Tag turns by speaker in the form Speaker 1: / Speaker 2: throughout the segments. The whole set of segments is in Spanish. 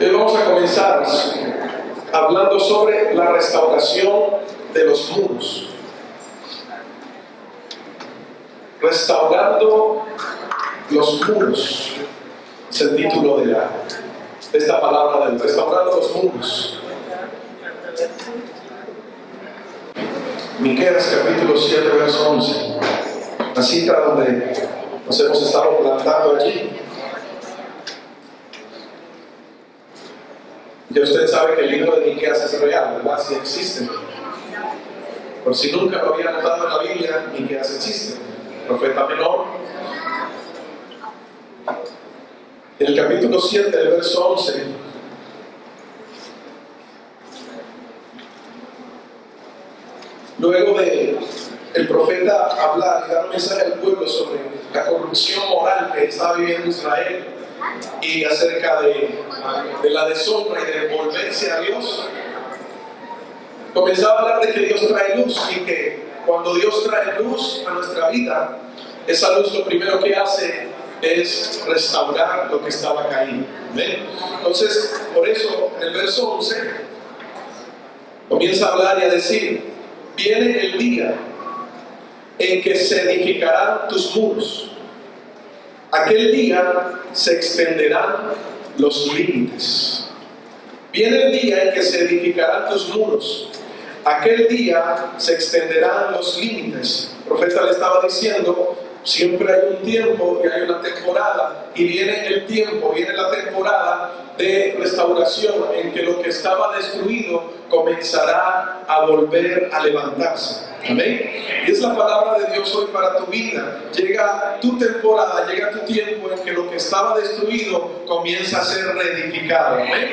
Speaker 1: Hoy vamos a comenzar hablando sobre la restauración de los muros. Restaurando los muros es el título de esta palabra, del restaurando los muros. Miqueas capítulo 7, verso 11. La cita donde nos hemos estado plantando allí. Ya usted sabe que el libro de Miqueas es real, ¿verdad? Sí existe. Por si nunca lo había notado en la Biblia, Miqueas existe. Profeta menor. En el capítulo 7, del verso 11. Luego de el profeta hablar y dar un mensaje al pueblo sobre la corrupción moral que estaba viviendo Israel y acerca de la deshonra y de volverse a Dios, comenzaba a hablar de que Dios trae luz y que cuando Dios trae luz a nuestra vida, esa luz lo primero que hace es restaurar lo que estaba caído. ¿Ven? Entonces, por eso en el verso 11 comienza a hablar y a decir: viene el día en que se edificarán tus muros. Aquel día se extenderán los límites. Viene el día en que se edificarán tus muros. Aquel día se extenderán los límites. El profeta le estaba diciendo: siempre hay un tiempo y hay una temporada, y viene el tiempo, viene la temporada de restauración en que lo que estaba destruido comenzará a volver a levantarse. Amén. Y es la palabra de Dios hoy para tu vida. Llega tu temporada, llega tu tiempo en que lo que estaba destruido comienza a ser reedificado. Amén.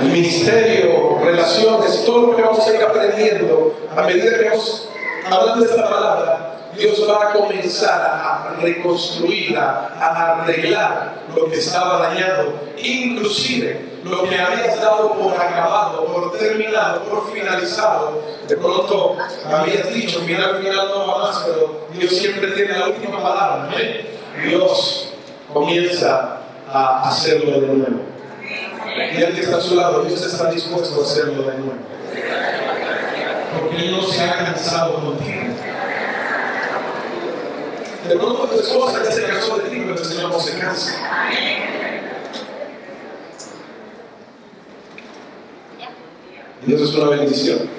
Speaker 1: El ministerio, relaciones, todo lo que vamos a ir aprendiendo a medida que vamos hablando de esta palabra, Dios va a comenzar a reconstruir, a arreglar lo que estaba dañado, inclusive lo que habías dado por acabado, por terminado, por finalizado. De pronto habías dicho, final no va más, pero Dios siempre tiene la última palabra. ¿Eh? Dios comienza a hacerlo de nuevo. Y al que está a su lado, Dios está dispuesto a hacerlo de nuevo. Porque Él no se ha cansado contigo. De pronto tu esposa ya se cansó de ti, pero el Señor no se cansa. Y eso es una bendición.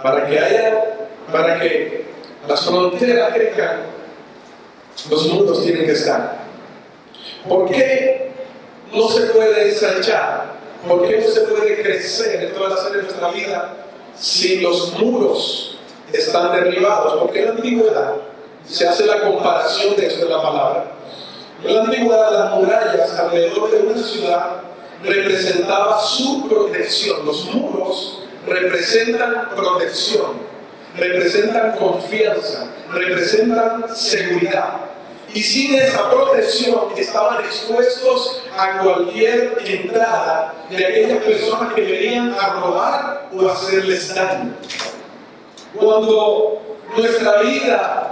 Speaker 1: Para que las fronteras crezcan, los muros tienen que estar. ¿Por qué no se puede ensanchar? ¿Por qué no se puede crecer en todas las áreas de nuestra vida si los muros están derribados? Porque en la antigüedad se hace la comparación de esto en la palabra. En la antigüedad, las murallas alrededor de una ciudad representaban su protección. Los muros representan protección, representan confianza, representan seguridad. Y sin esa protección estaban expuestos a cualquier entrada de aquellas personas que venían a robar o a hacerles daño. Cuando nuestra vida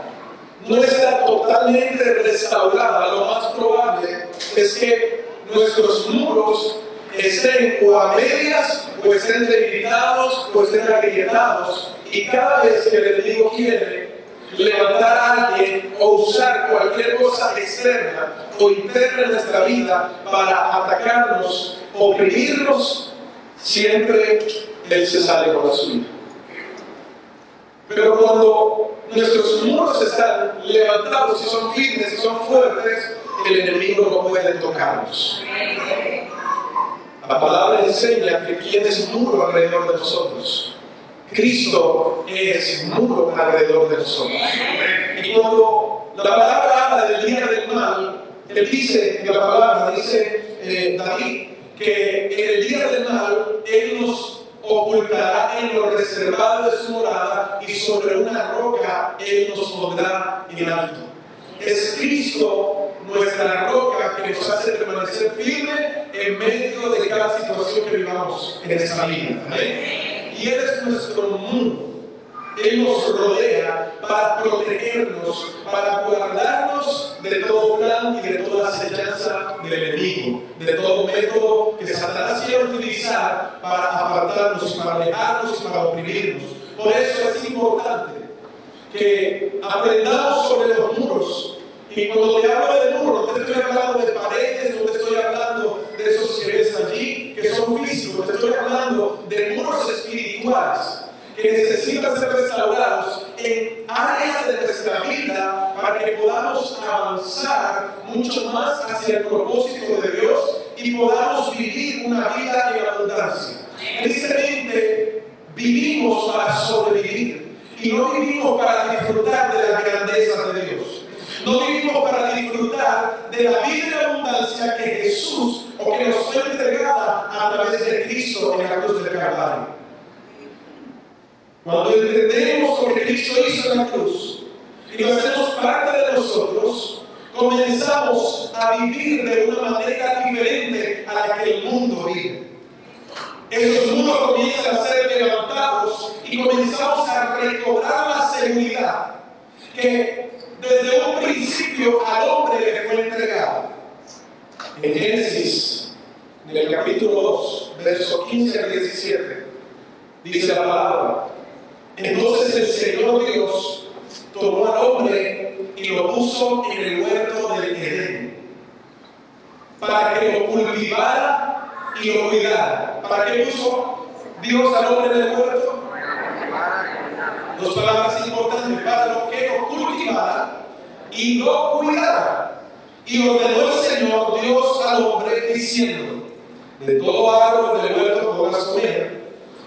Speaker 1: no está totalmente restaurada, lo más probable es que nuestros muros estén o a medias, o estén debilitados, o estén agrietados, y cada vez que el enemigo quiere levantar a alguien o usar cualquier cosa externa o interna en nuestra vida para atacarnos, oprimirnos, siempre Él se sale con la suya. Pero cuando nuestros muros están levantados y son firmes y son fuertes, el enemigo no puede tocarnos. La palabra enseña que ¿quién es muro alrededor de nosotros? Cristo es muro alrededor de nosotros. Y cuando la palabra habla del día del mal, Él dice, que la palabra dice David, que en el día del mal Él nos ocultará en lo reservado de su morada, y sobre una roca Él nos pondrá en alto. Es Cristo nuestra roca que nos hace permanecer firme en medio de cada situación que vivamos en esta vida. ¿Amén? Y Él es nuestro muro. Él nos rodea para protegernos, para guardarnos de todo plan y de toda acechanza del enemigo, de todo método que Satanás quiere utilizar para apartarnos, para alejarnos y para oprimirnos. Por eso es importante que aprendamos sobre los muros. Y cuando te hablo de muros, no te estoy hablando de paredes, no te estoy hablando de esos que ves allí, que son físicos, te estoy hablando de muros espirituales que necesitan ser restaurados en áreas de nuestra vida para que podamos avanzar mucho más hacia el propósito de Dios y podamos vivir una vida en abundancia. Tristemente, vivimos para sobrevivir y no vivimos para disfrutar de la grandeza de Dios. No vivimos para disfrutar de la vida en abundancia que Jesús o que nos fue entregada a través de Cristo en la cruz del Calvario. Cuando entendemos lo que Cristo hizo en la cruz y lo hacemos parte de nosotros, comenzamos a vivir de una manera diferente a la que el mundo vive. Esos muros comienzan a ser levantados y comenzamos a recobrar la seguridad que desde un principio al hombre le fue entregada. En Génesis, en el capítulo 2, versos 15 al 17, dice la palabra: entonces el Señor Dios tomó al hombre y lo puso en el huerto del Edén para que lo cultivara y lo cuidara. ¿Para qué puso Dios al hombre en el huerto? Dos palabras importantes: para lo que lo cultivara y lo cuidara. Y ordenó el Señor Dios al hombre diciendo: de todo árbol del huerto podrás comer,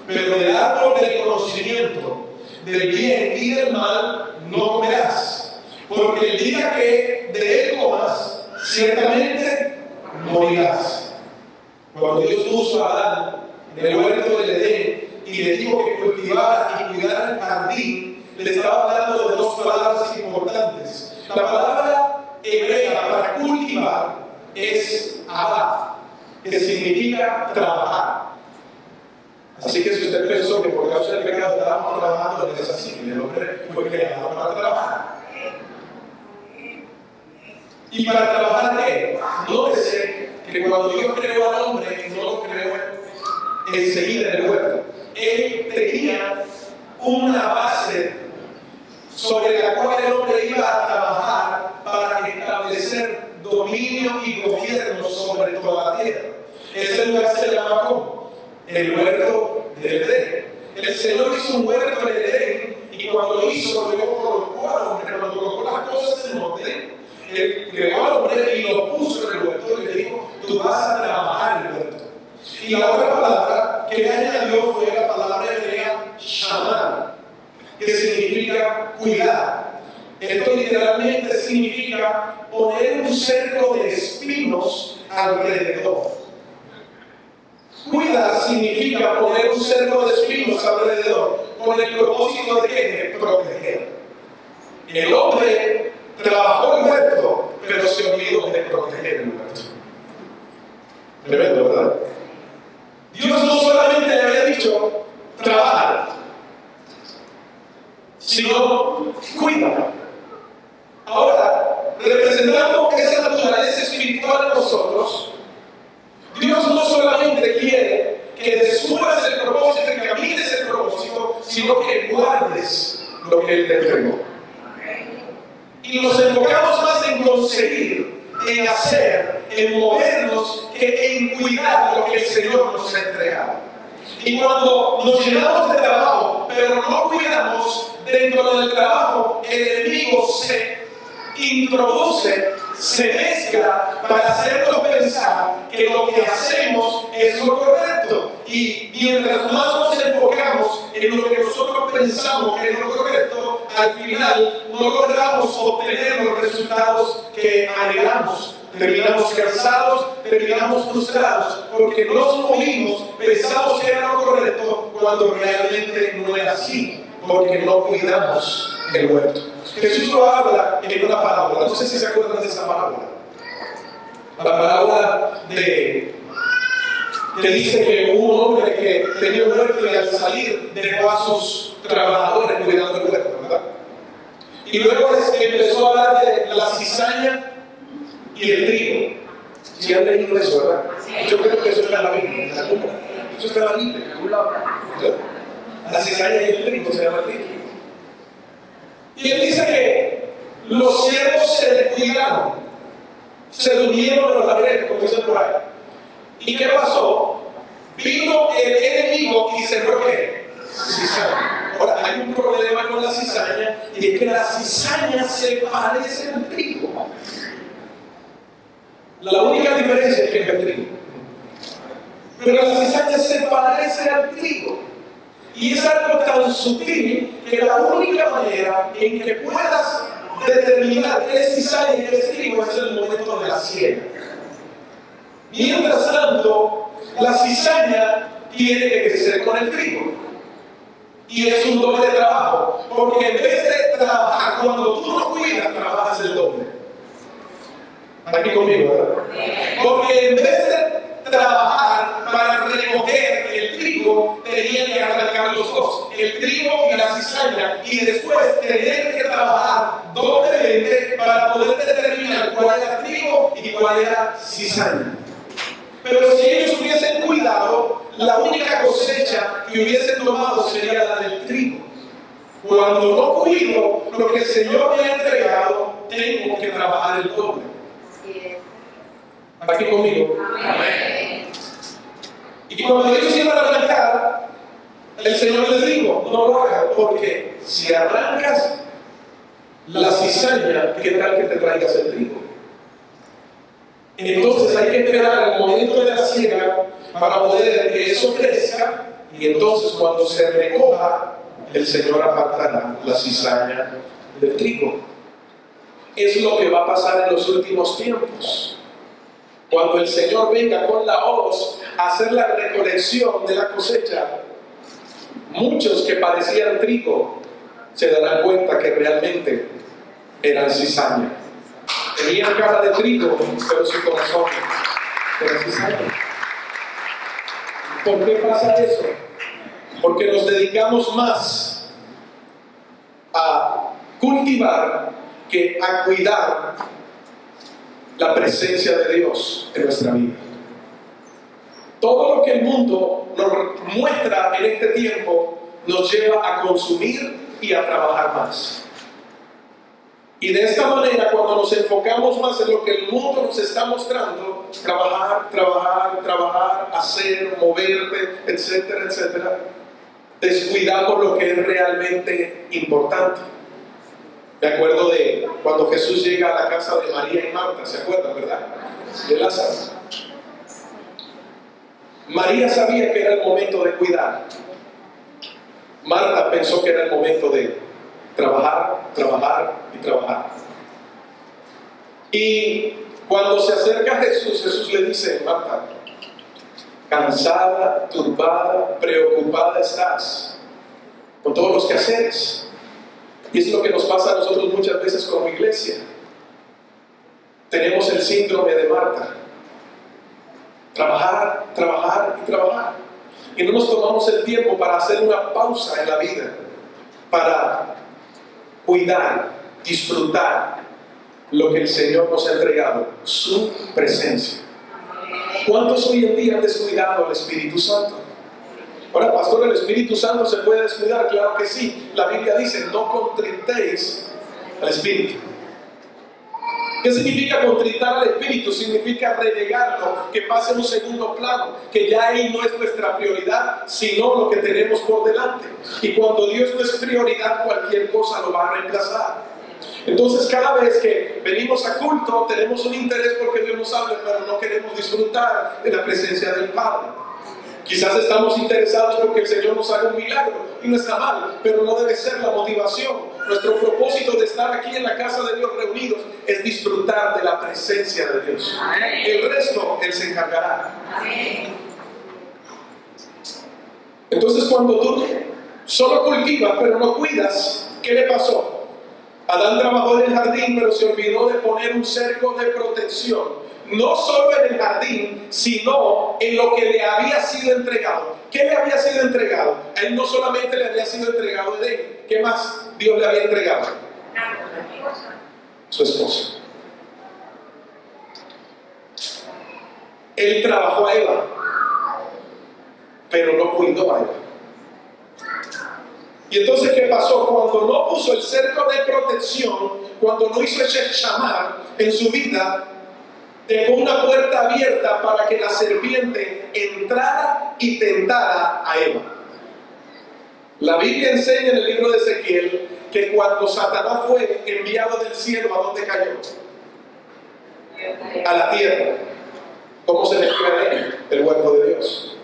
Speaker 1: pero del árbol del conocimiento del bien y del mal no comerás, porque el día que de él comas, ciertamente morirás. Cuando Dios puso a Adán en el huerto del Edén y le dijo que cultivara y cuidara el jardín, le estaba hablando de dos palabras importantes. La palabra hebrea para cultivar es abad, que significa trabajar. Así que si usted pensó que por causa del pecado estábamos trabajando, no es así. El hombre fue creado para trabajar. ¿Y para trabajar qué? Nótese que cuando Dios creó al hombre, no lo creó enseguida en el huerto. Él tenía una base sobre la cual el hombre iba a trabajar para establecer dominio y gobierno sobre toda la tierra. Ese lugar se llama ¿cómo? El huerto del Edén. El Señor hizo un huerto en el Edén y cuando lo hizo, luego colocó al hombre, cuando colocó las cosas en orden, Él creó al hombre y lo puso en el huerto y le dijo: tú vas a trabajar en el huerto. Y la otra palabra que añadió fue la palabra hebrea shamar, que significa cuidar. Esto literalmente significa poner un cerco de espinos alrededor. Cuidar significa poner un cerco de espinos alrededor, con el propósito de ¿qué? De proteger. El hombre trabajó el huerto, pero se olvidó de proteger el huerto. Tremendo, ¿verdad? Dios no solamente le había dicho trabajar, sino cuida. Ahora, representando esa naturaleza espiritual en nosotros, Dios no solamente quiere que descubras el propósito y camines el propósito, sino que guardes lo que Él te entregó. Y nos enfocamos más en conseguir, en hacer, en movernos, que en cuidar lo que el Señor nos ha entregado. Y cuando nos llenamos de trabajo, pero no cuidamos, dentro del trabajo, el enemigo se introduce, se mezcla para hacernos pensar que lo que hacemos es lo correcto. Y mientras más nos enfocamos en lo que nosotros pensamos que es lo correcto, al final no logramos obtener los resultados que anhelamos. Terminamos cansados, terminamos frustrados, porque nos movimos, pensamos que era lo correcto, cuando realmente no era así, porque no cuidamos el huerto. Jesús lo habla en una parábola, no sé si se acuerdan de esa parábola. La parábola que dice que hubo un hombre que tenía un huerto y al salir dejó a sus trabajadores cuidando el huerto, ¿verdad? Y luego empezó a hablar de la cizaña y el trigo. Si han leído eso, ¿verdad? Yo creo que eso está en la Biblia. Eso está en la Biblia. La cizaña y el trigo se llama trigo. Y él dice que los siervos se descuidaron, se durmieron en los labios, como dicen por ahí. ¿Y qué pasó? Vino el enemigo y cerró ¿qué? Cizaña. Ahora, hay un problema con la cizaña, y es que la cizaña se parece al trigo. La única diferencia es que es el trigo. Pero la cizaña se parece al trigo. Y es algo tan sutil que la única manera en que puedas determinar qué es cizaña y qué es trigo es el momento de la siega. Mientras tanto, la cizaña tiene que crecer con el trigo. Y es un doble trabajo. Porque en vez de trabajar, cuando tú no cuidas, trabajas el doble. Aquí conmigo, ¿verdad? Porque en vez de trabajar para recoger el trigo, tenían que arrancar los dos, el trigo y la cizaña, y después tenían que trabajar doblemente para poder determinar cuál era trigo y cuál era cizaña. Pero si ellos hubiesen cuidado, la única cosecha que hubiesen tomado sería la del trigo. Cuando no cuido lo que el Señor me ha entregado, tengo que trabajar el doble. Aquí conmigo. Amén. Y cuando ellos iban a arrancar, el Señor les dijo, no lo hagas, porque si arrancas la cizaña, ¿qué tal que te traigas el trigo? Entonces hay que esperar el momento de la siega para poder que eso crezca, y entonces cuando se recoja, el Señor apartará la cizaña del trigo. Es lo que va a pasar en los últimos tiempos. Cuando el Señor venga con la hoz a hacer la recolección de la cosecha, muchos que parecían trigo se darán cuenta que realmente eran cizaña. Tenían cara de trigo, pero su corazón era cizaña. ¿Por qué pasa eso? Porque nos dedicamos más a cultivar que a cuidar la presencia de Dios en nuestra vida. Todo lo que el mundo nos muestra en este tiempo nos lleva a consumir y a trabajar más. Y de esta manera, cuando nos enfocamos más en lo que el mundo nos está mostrando, trabajar, trabajar, trabajar, hacer, moverte, etcétera, etcétera, descuidamos lo que es realmente importante. Me acuerdo de cuando Jesús llega a la casa de María y Marta, ¿se acuerdan, verdad? De Lázaro. María sabía que era el momento de cuidar. Marta pensó que era el momento de trabajar, trabajar y trabajar. Y cuando se acerca a Jesús, Jesús le dice, Marta, cansada, turbada, preocupada estás con todos los quehaceres. Y es lo que nos pasa a nosotros muchas veces como iglesia. Tenemos el síndrome de Marta. Trabajar, trabajar y trabajar. Y no nos tomamos el tiempo para hacer una pausa en la vida, para cuidar, disfrutar lo que el Señor nos ha entregado, su presencia. ¿Cuántos hoy en día han descuidado al Espíritu Santo? Ahora, pastor, ¿el Espíritu Santo se puede descuidar? Claro que sí. La Biblia dice, no contritéis al Espíritu. ¿Qué significa contritar al Espíritu? Significa relegarlo, que pase en un segundo plano, que ya Él no es nuestra prioridad, sino lo que tenemos por delante. Y cuando Dios no es prioridad, cualquier cosa lo va a reemplazar. Entonces, cada vez que venimos a culto, tenemos un interés porque Dios nos habla, pero no queremos disfrutar de la presencia del Padre. Quizás estamos interesados porque el Señor nos haga un milagro, y no está mal, pero no debe ser la motivación. Nuestro propósito de estar aquí en la casa de Dios reunidos es disfrutar de la presencia de Dios. El resto, Él se encargará. Entonces, cuando tú solo cultivas pero no cuidas, ¿qué le pasó? Adán trabajó en el jardín, pero se olvidó de poner un cerco de protección no solo en el jardín, sino en lo que le había sido entregado. ¿Qué le había sido entregado? A él no solamente le había sido entregado Edén. ¿Qué más Dios le había entregado? Su esposa. Él trabajó a Eva, pero no cuidó a Eva. Y entonces, ¿qué pasó? Cuando no puso el cerco de protección, cuando no hizo ese shamar en su vida, dejó una puerta abierta para que la serpiente entrara y tentara a Eva. La Biblia enseña en el libro de Ezequiel que cuando Satanás fue enviado del cielo, ¿a dónde cayó? A la tierra. ¿Cómo se le escribe ahí? El huerto de Dios.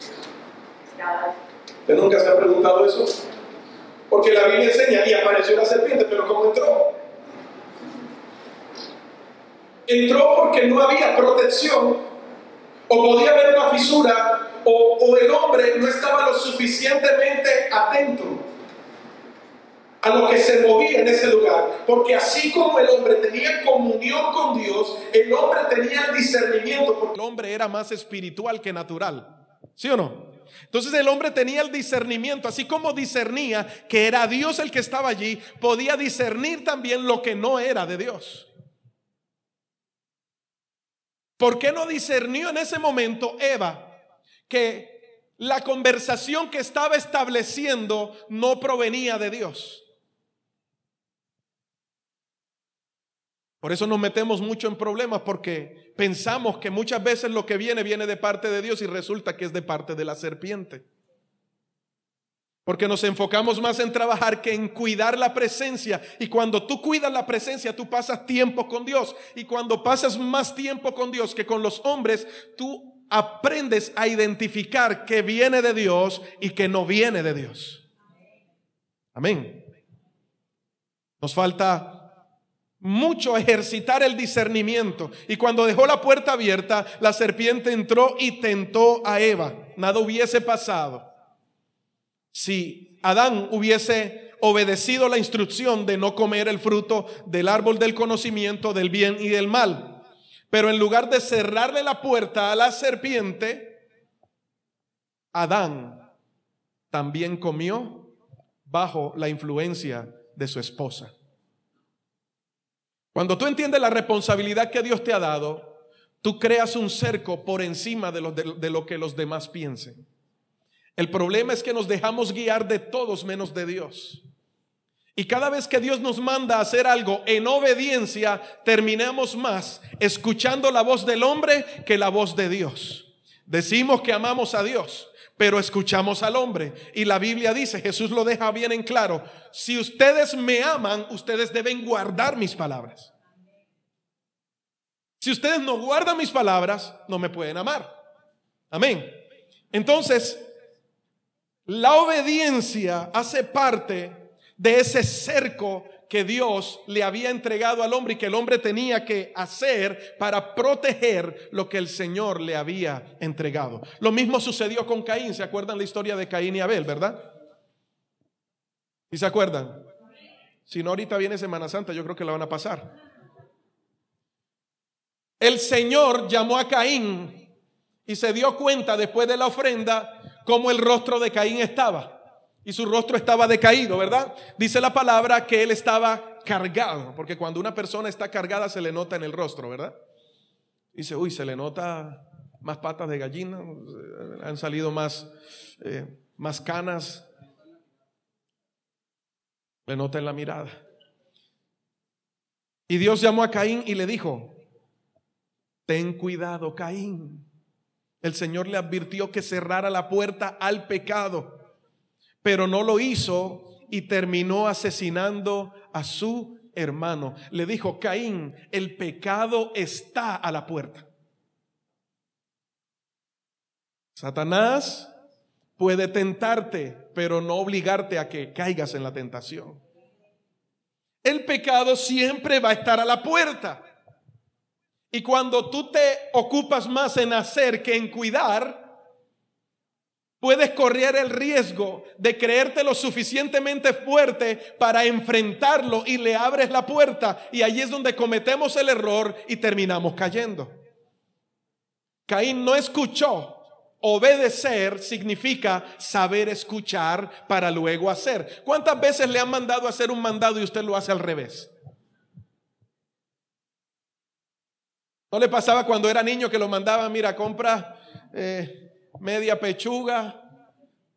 Speaker 1: ¿Usted nunca se ha preguntado eso? Porque la Biblia enseña y apareció la serpiente, pero ¿cómo entró? Entró porque no había protección, o podía haber una fisura, o el hombre no estaba lo suficientemente atento a lo que se movía en ese lugar. Porque así como el hombre tenía comunión con Dios, el hombre tenía el discernimiento, porque el hombre era más espiritual que natural, ¿sí o no? Entonces el hombre tenía el discernimiento, así como discernía que era Dios el que estaba allí, podía discernir también lo que no era de Dios. ¿Por qué no discernió en ese momento Eva que la conversación que estaba estableciendo no provenía de Dios? Por eso nos metemos mucho en problemas, porque pensamos que muchas veces lo que viene de parte de Dios y resulta que es de parte de la serpiente. Porque nos enfocamos más en trabajar que en cuidar la presencia. Y cuando tú cuidas la presencia, tú pasas tiempo con Dios. Y cuando pasas más tiempo con Dios que con los hombres, tú aprendes a identificar qué viene de Dios y qué no viene de Dios. Amén. Nos falta mucho ejercitar el discernimiento. Y cuando dejó la puerta abierta, la serpiente entró y tentó a Eva. Nada hubiese pasado si Adán hubiese obedecido la instrucción de no comer el fruto del árbol del conocimiento del bien y del mal. Pero en lugar de cerrarle la puerta a la serpiente, Adán también comió bajo la influencia de su esposa. Cuando tú entiendes la responsabilidad que Dios te ha dado, tú creas un cerco por encima de lo que los demás piensen. El problema es que nos dejamos guiar de todos menos de Dios. Y cada vez que Dios nos manda a hacer algo en obediencia, terminamos más escuchando la voz del hombre que la voz de Dios. Decimos que amamos a Dios, pero escuchamos al hombre. Y la Biblia dice, Jesús lo deja bien en claro: si ustedes me aman, ustedes deben guardar mis palabras. Si ustedes no guardan mis palabras, no me pueden amar. Amén. Entonces, la obediencia hace parte de ese cerco que Dios le había entregado al hombre y que el hombre tenía que hacer para proteger lo que el Señor le había entregado. Lo mismo sucedió con Caín. ¿Se acuerdan la historia de Caín y Abel, verdad? ¿Y se acuerdan? Si no, ahorita viene Semana Santa, yo creo que la van a pasar. El Señor llamó a Caín y se dio cuenta después de la ofrenda cómo el rostro de Caín estaba. Y su rostro estaba decaído, ¿verdad? Dice la palabra que él estaba cargado, porque cuando una persona está cargada se le nota en el rostro, ¿verdad? Dice, uy, se le nota más patas de gallina, han salido más canas, le nota en la mirada. Y Dios llamó a Caín y le dijo, ten cuidado, Caín. El Señor le advirtió que cerrara la puerta al pecado, pero no lo hizo y terminó asesinando a su hermano. Le dijo, Caín, el pecado está a la puerta. Satanás puede tentarte, pero no obligarte a que caigas en la tentación. El pecado siempre va a estar a la puerta. Y cuando tú te ocupas más en hacer que en cuidar, puedes correr el riesgo de creerte lo suficientemente fuerte para enfrentarlo y le abres la puerta. Y allí es donde cometemos el error y terminamos cayendo. Caín no escuchó. Obedecer significa saber escuchar para luego hacer. ¿Cuántas veces le han mandado a hacer un mandado y usted lo hace al revés? ¿No le pasaba cuando era niño que lo mandaban, mira, compra media pechuga,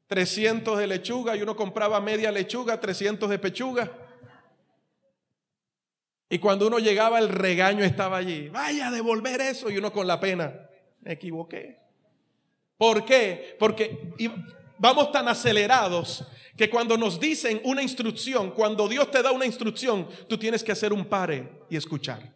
Speaker 1: 300 de lechuga, y uno compraba media lechuga, 300 de pechuga? Y cuando uno llegaba, el regaño estaba allí. Vaya a devolver eso. Y uno con la pena, me equivoqué. ¿Por qué? Porque vamos tan acelerados que cuando nos dicen una instrucción, cuando Dios te da una instrucción, tú tienes que hacer un pare y escuchar.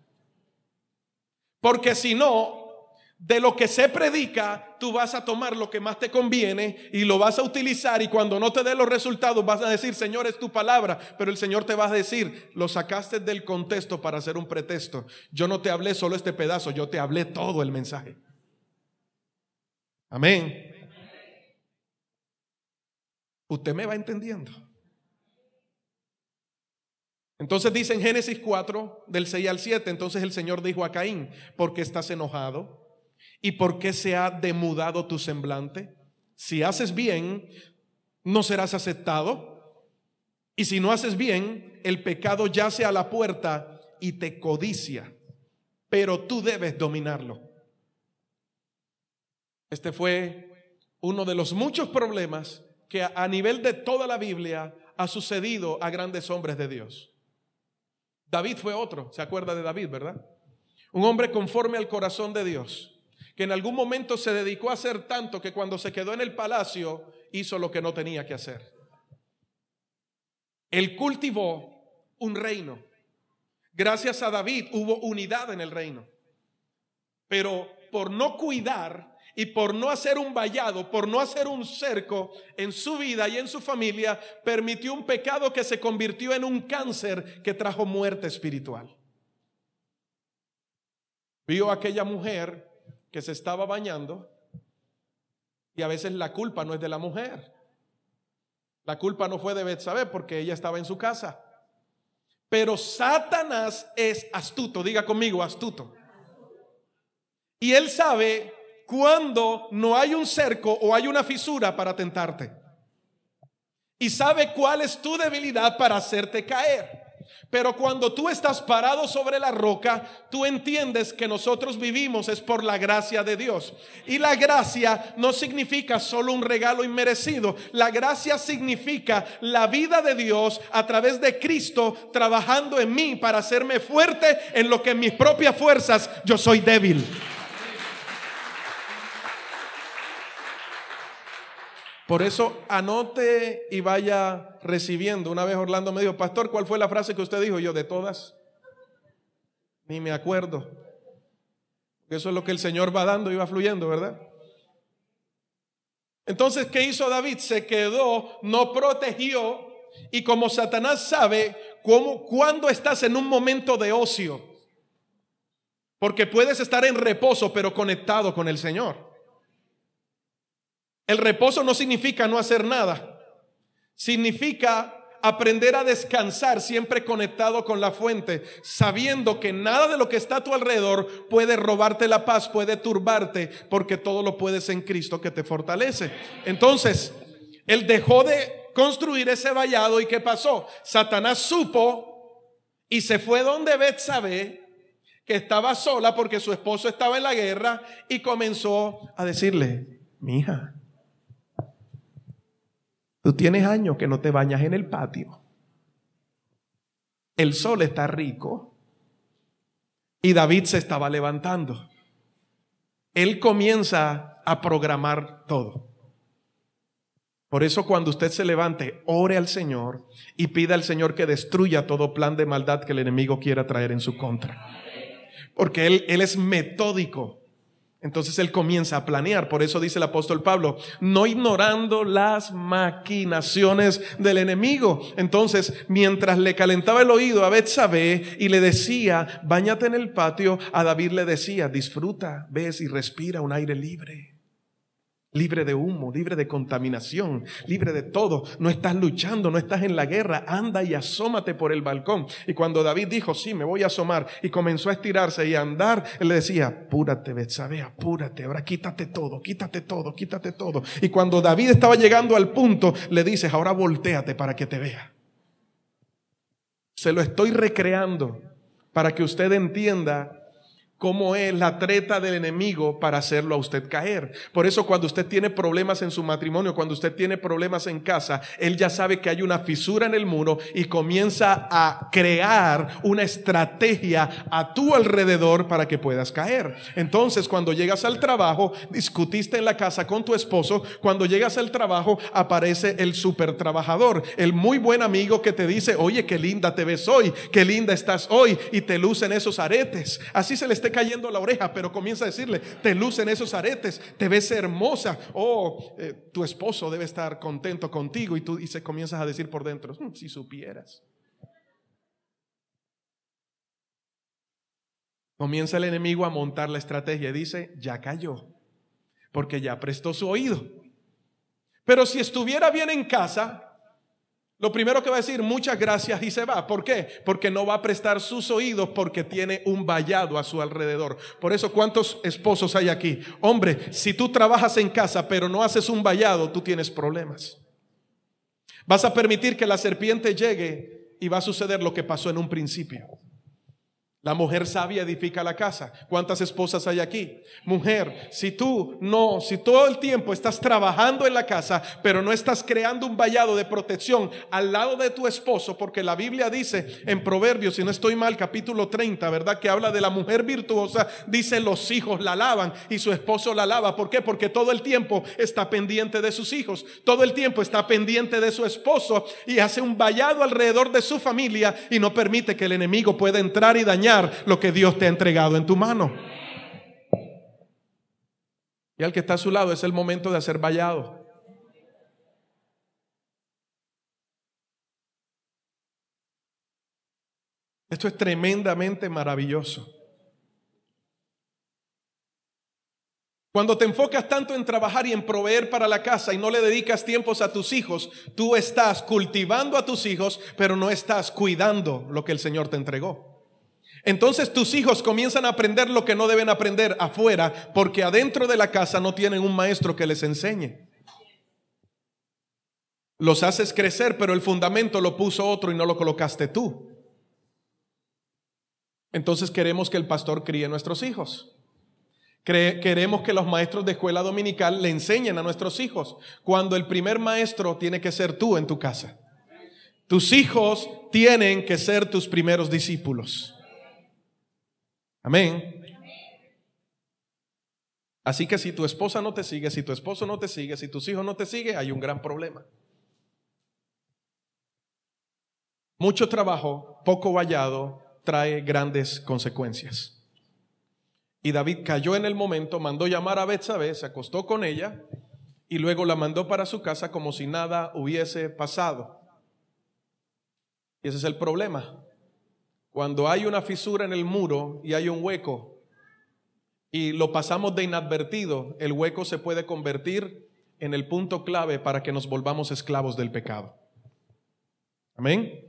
Speaker 1: Porque si no, de lo que se predica, tú vas a tomar lo que más te conviene y lo vas a utilizar, y cuando no te dé los resultados vas a decir, Señor, es tu palabra, pero el Señor te va a decir, lo sacaste del contexto para hacer un pretexto. Yo no te hablé solo este pedazo, yo te hablé todo el mensaje. Amén. Usted me va entendiendo. Entonces dice en Génesis 4, del 6 al 7, entonces el Señor dijo a Caín, ¿por qué estás enojado? ¿Y por qué se ha demudado tu semblante? Si haces bien, no serás aceptado. Y si no haces bien, el pecado yace a la puerta y te codicia, pero tú debes dominarlo. Este fue uno de los muchos problemas que a nivel de toda la Biblia ha sucedido a grandes hombres de Dios. David fue otro, ¿se acuerda de David, verdad? Un hombre conforme al corazón de Dios, que en algún momento se dedicó a hacer tanto que cuando se quedó en el palacio hizo lo que no tenía que hacer. Él cultivó un reino. Gracias a David hubo unidad en el reino. Pero por no cuidar y por no hacer un vallado, por no hacer un cerco en su vida y en su familia, permitió un pecado que se convirtió en un cáncer que trajo muerte espiritual. Vio a aquella mujer que se estaba bañando, y a veces la culpa no es de la mujer. La culpa no fue de Betsabé porque ella estaba en su casa. Pero Satanás es astuto, diga conmigo, astuto. Y él sabe cuando no hay un cerco o hay una fisura para tentarte. Y sabe cuál es tu debilidad para hacerte caer. Pero cuando tú estás parado sobre la roca, tú entiendes que nosotros vivimos es por la gracia de Dios. Y la gracia no significa solo un regalo inmerecido. La gracia significa la vida de Dios a través de Cristo trabajando en mí para hacerme fuerte en lo que en mis propias fuerzas yo soy débil. Por eso anote y vaya recibiendo. Una vez Orlando me dijo, pastor, ¿cuál fue la frase que usted dijo? Yo, de todas, ni me acuerdo. Eso es lo que el Señor va dando y va fluyendo, ¿verdad? Entonces, ¿qué hizo David? Se quedó, no protegió. Y como Satanás sabe cuando estás en un momento de ocio, porque puedes estar en reposo pero conectado con el Señor. El reposo no significa no hacer nada. Significa aprender a descansar siempre conectado con la fuente, sabiendo que nada de lo que está a tu alrededor puede robarte la paz, puede turbarte, porque todo lo puedes en Cristo que te fortalece. Entonces, él dejó de construir ese vallado, ¿y qué pasó? Satanás supo y se fue donde Betsabé, que estaba sola porque su esposo estaba en la guerra, y comenzó a decirle, mija, tú tienes años que no te bañas en el patio. El sol está rico. Y David se estaba levantando. Él comienza a programar todo. Por eso cuando usted se levante, ore al Señor y pida al Señor que destruya todo plan de maldad que el enemigo quiera traer en su contra. Porque Él es metódico. Entonces él comienza a planear. Por eso dice el apóstol Pablo, no ignorando las maquinaciones del enemigo. Entonces, mientras le calentaba el oído a Betsabé y le decía, báñate en el patio, a David le decía, disfruta, ves y respira un aire libre. libre de humo, libre de contaminación, libre de todo. No estás luchando, no estás en la guerra. Anda y asómate por el balcón. Y cuando David dijo, sí, me voy a asomar, y comenzó a estirarse y a andar, él le decía, apúrate, Betsabé, apúrate, ahora quítate todo, quítate todo, quítate todo. Y cuando David estaba llegando al punto, le dices, ahora voltéate para que te vea. Se lo estoy recreando para que usted entienda cómo es la treta del enemigo para hacerlo a usted caer. Por eso cuando usted tiene problemas en su matrimonio, cuando usted tiene problemas en casa, él ya sabe que hay una fisura en el muro y comienza a crear una estrategia a tu alrededor para que puedas caer. Entonces, cuando llegas al trabajo, discutiste en la casa con tu esposo, cuando llegas al trabajo aparece el super trabajador, el muy buen amigo que te dice, oye, qué linda te ves hoy, qué linda estás hoy, y te lucen esos aretes. Así se le esté cayendo la oreja, pero comienza a decirle, te lucen esos aretes, te ves hermosa, tu esposo debe estar contento contigo, y tú se comienzas a decir por dentro, si supieras. Comienza el enemigo a montar la estrategia y dice, ya cayó, porque ya prestó su oído. Pero si estuviera bien en casa, lo primero que va a decir, muchas gracias, y se va. ¿Por qué? Porque no va a prestar sus oídos, porque tiene un vallado a su alrededor. Por eso, ¿cuántos esposos hay aquí? Hombre, si tú trabajas en casa pero no haces un vallado, tú tienes problemas. Vas a permitir que la serpiente llegue y va a suceder lo que pasó en un principio. La mujer sabia edifica la casa. ¿Cuántas esposas hay aquí? Mujer, si todo el tiempo estás trabajando en la casa, pero no estás creando un vallado de protección al lado de tu esposo, porque la Biblia dice en Proverbios, si no estoy mal, capítulo 30, ¿verdad? Que habla de la mujer virtuosa, dice los hijos la alaban y su esposo la alaba. ¿Por qué? Porque todo el tiempo está pendiente de sus hijos, todo el tiempo está pendiente de su esposo y hace un vallado alrededor de su familia y no permite que el enemigo pueda entrar y dañar lo que Dios te ha entregado en tu mano. Y al que está a su lado, es el momento de hacer vallado. Esto es tremendamente maravilloso. Cuando te enfocas tanto en trabajar y en proveer para la casa y no le dedicas tiempos a tus hijos, tú estás cultivando a tus hijos, pero no estás cuidando lo que el Señor te entregó. Entonces tus hijos comienzan a aprender lo que no deben aprender afuera, porque adentro de la casa no tienen un maestro que les enseñe. Los haces crecer, pero el fundamento lo puso otro y no lo colocaste tú. Entonces queremos que el pastor críe a nuestros hijos. Queremos que los maestros de escuela dominical le enseñen a nuestros hijos, cuando el primer maestro tiene que ser tú en tu casa. Tus hijos tienen que ser tus primeros discípulos. Amén. Así que si tu esposa no te sigue, si tu esposo no te sigue, si tus hijos no te siguen, hay un gran problema. Mucho trabajo, poco vallado, trae grandes consecuencias. Y David cayó en el momento, mandó llamar a Betsabé, se acostó con ella y luego la mandó para su casa como si nada hubiese pasado. Y ese es el problema. Cuando hay una fisura en el muro y hay un hueco y lo pasamos de inadvertido, el hueco se puede convertir en el punto clave para que nos volvamos esclavos del pecado. Amén.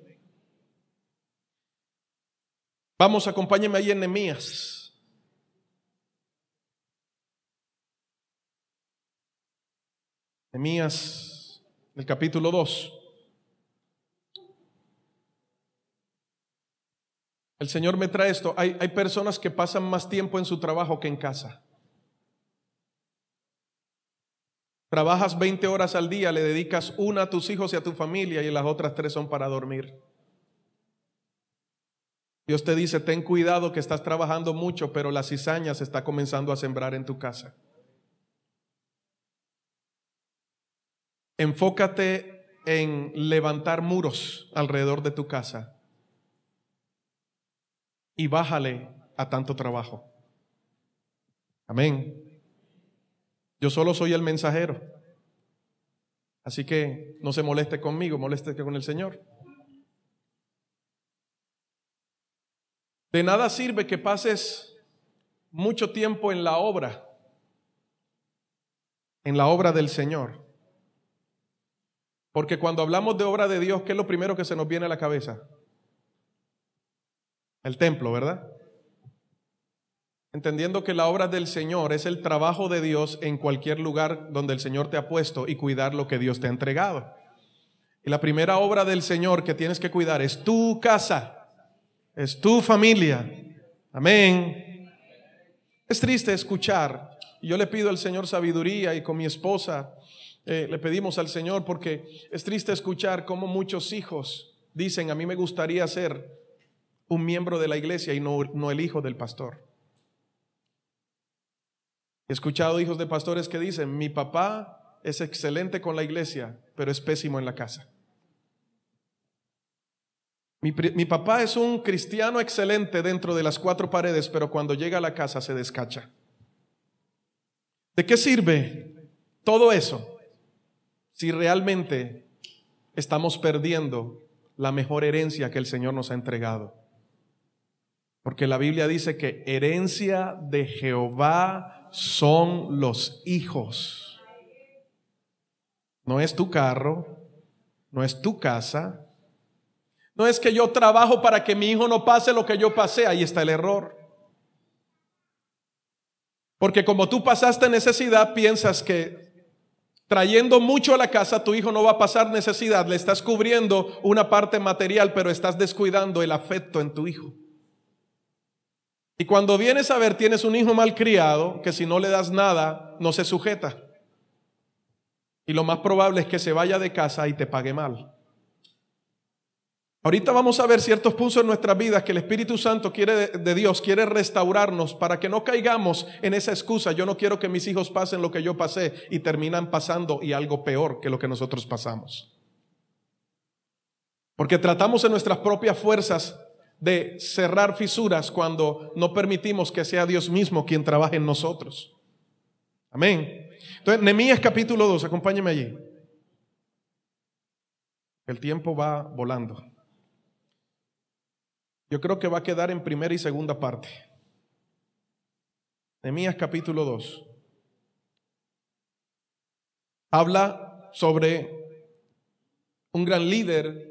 Speaker 1: Vamos, acompáñenme ahí en Nehemías. Nehemías, el capítulo 2. El Señor me trae esto. Hay personas que pasan más tiempo en su trabajo que en casa. Trabajas 20 horas al día, le dedicas una a tus hijos y a tu familia y las otras 3 son para dormir. Dios te dice, ten cuidado que estás trabajando mucho, pero la cizaña se está comenzando a sembrar en tu casa. Enfócate en levantar muros alrededor de tu casa y bájale a tanto trabajo. Amén. Yo solo soy el mensajero. Así que no se moleste conmigo, moleste con el Señor. De nada sirve que pases mucho tiempo en la obra en la obra del Señor. Porque cuando hablamos de obra de Dios, ¿qué es lo primero que se nos viene a la cabeza? El templo, ¿verdad? Entendiendo que la obra del Señor es el trabajo de Dios en cualquier lugar donde el Señor te ha puesto y cuidar lo que Dios te ha entregado. Y la primera obra del Señor que tienes que cuidar es tu casa, es tu familia. Amén. Es triste escuchar, y yo le pido al Señor sabiduría, y con mi esposa le pedimos al Señor, porque es triste escuchar cómo muchos hijos dicen: a mí me gustaría ser un miembro de la iglesia y no el hijo del pastor. He escuchado hijos de pastores que dicen: mi papá es excelente con la iglesia, pero es pésimo en la casa. Mi papá es un cristiano excelente dentro de las cuatro paredes, pero cuando llega a la casa se descacha. ¿De qué sirve todo eso si realmente estamos perdiendo la mejor herencia que el Señor nos ha entregado? Porque la Biblia dice que herencia de Jehová son los hijos. No es tu carro, no es tu casa, no es que yo trabajo para que mi hijo no pase lo que yo pasé. Ahí está el error. Porque como tú pasaste necesidad, piensas que trayendo mucho a la casa tu hijo no va a pasar necesidad. Le estás cubriendo una parte material, pero estás descuidando el afecto en tu hijo. Y cuando vienes a ver, tienes un hijo malcriado que si no le das nada, no se sujeta. Y lo más probable es que se vaya de casa y te pague mal. Ahorita vamos a ver ciertos puntos en nuestras vidas que el Espíritu Santo de Dios quiere restaurarnos para que no caigamos en esa excusa. Yo no quiero que mis hijos pasen lo que yo pasé, y terminan pasando y algo peor que lo que nosotros pasamos. Porque tratamos en nuestras propias fuerzas de cerrar fisuras cuando no permitimos que sea Dios mismo quien trabaje en nosotros. Amén. Entonces, Nehemías capítulo 2, acompáñeme allí. El tiempo va volando. Yo creo que va a quedar en primera y segunda parte. Nehemías capítulo 2. Habla sobre un gran líder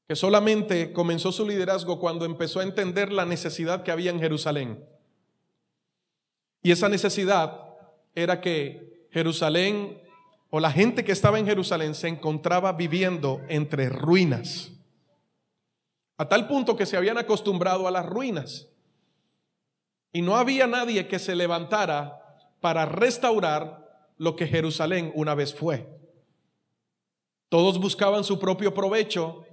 Speaker 1: que solamente comenzó su liderazgo cuando empezó a entender la necesidad que había en Jerusalén. Y esa necesidad era que Jerusalén, o la gente que estaba en Jerusalén, se encontraba viviendo entre ruinas. A tal punto que se habían acostumbrado a las ruinas. Y no había nadie que se levantara para restaurar lo que Jerusalén una vez fue. Todos buscaban su propio provecho,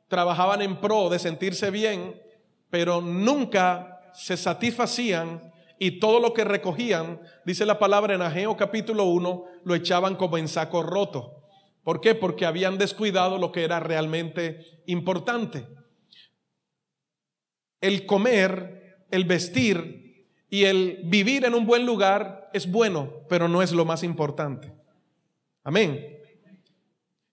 Speaker 1: trabajaban en pro de sentirse bien, pero nunca se satisfacían, y todo lo que recogían, dice la palabra en Ageo capítulo 1, lo echaban como en saco roto. ¿Por qué? Porque habían descuidado lo que era realmente importante. El comer, el vestir y el vivir en un buen lugar es bueno, pero no es lo más importante. Amén.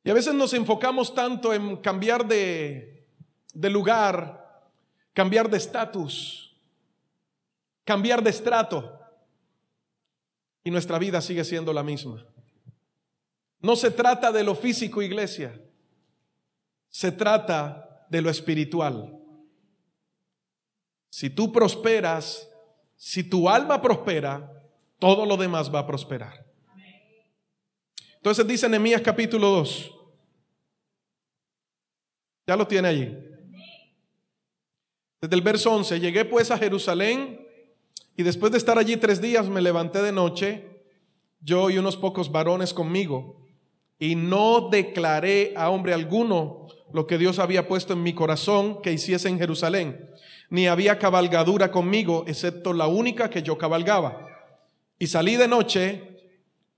Speaker 1: Y a veces nos enfocamos tanto en cambiar de lugar, cambiar de estatus, cambiar de estrato, y nuestra vida sigue siendo la misma. No se trata de lo físico, iglesia. Se trata de lo espiritual. Si tú prosperas, si tu alma prospera, todo lo demás va a prosperar. Entonces dice Nehemías capítulo 2. Ya lo tiene allí. Desde el verso 11. Llegué pues a Jerusalén, y después de estar allí 3 días me levanté de noche, yo y unos pocos varones conmigo, y no declaré a hombre alguno lo que Dios había puesto en mi corazón que hiciese en Jerusalén, ni había cabalgadura conmigo, excepto la única que yo cabalgaba. Y salí de noche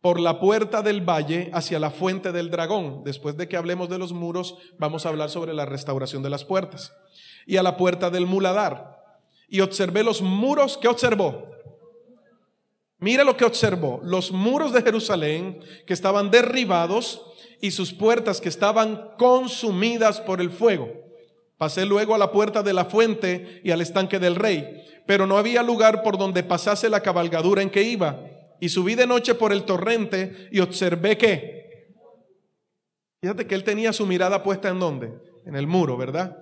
Speaker 1: por la puerta del valle hacia la fuente del dragón. Después de que hablemos de los muros, vamos a hablar sobre la restauración de las puertas. Y a la puerta del muladar. Y observé los muros. ¿Qué observó? Mira lo que observó: los muros de Jerusalén que estaban derribados y sus puertas que estaban consumidas por el fuego. Pasé luego a la puerta de la fuente y al estanque del rey, pero no había lugar por donde pasase la cabalgadura en que iba, Y subí de noche por el torrente y observé que, fíjate que él tenía su mirada puesta ¿en dónde? En el muro, ¿verdad?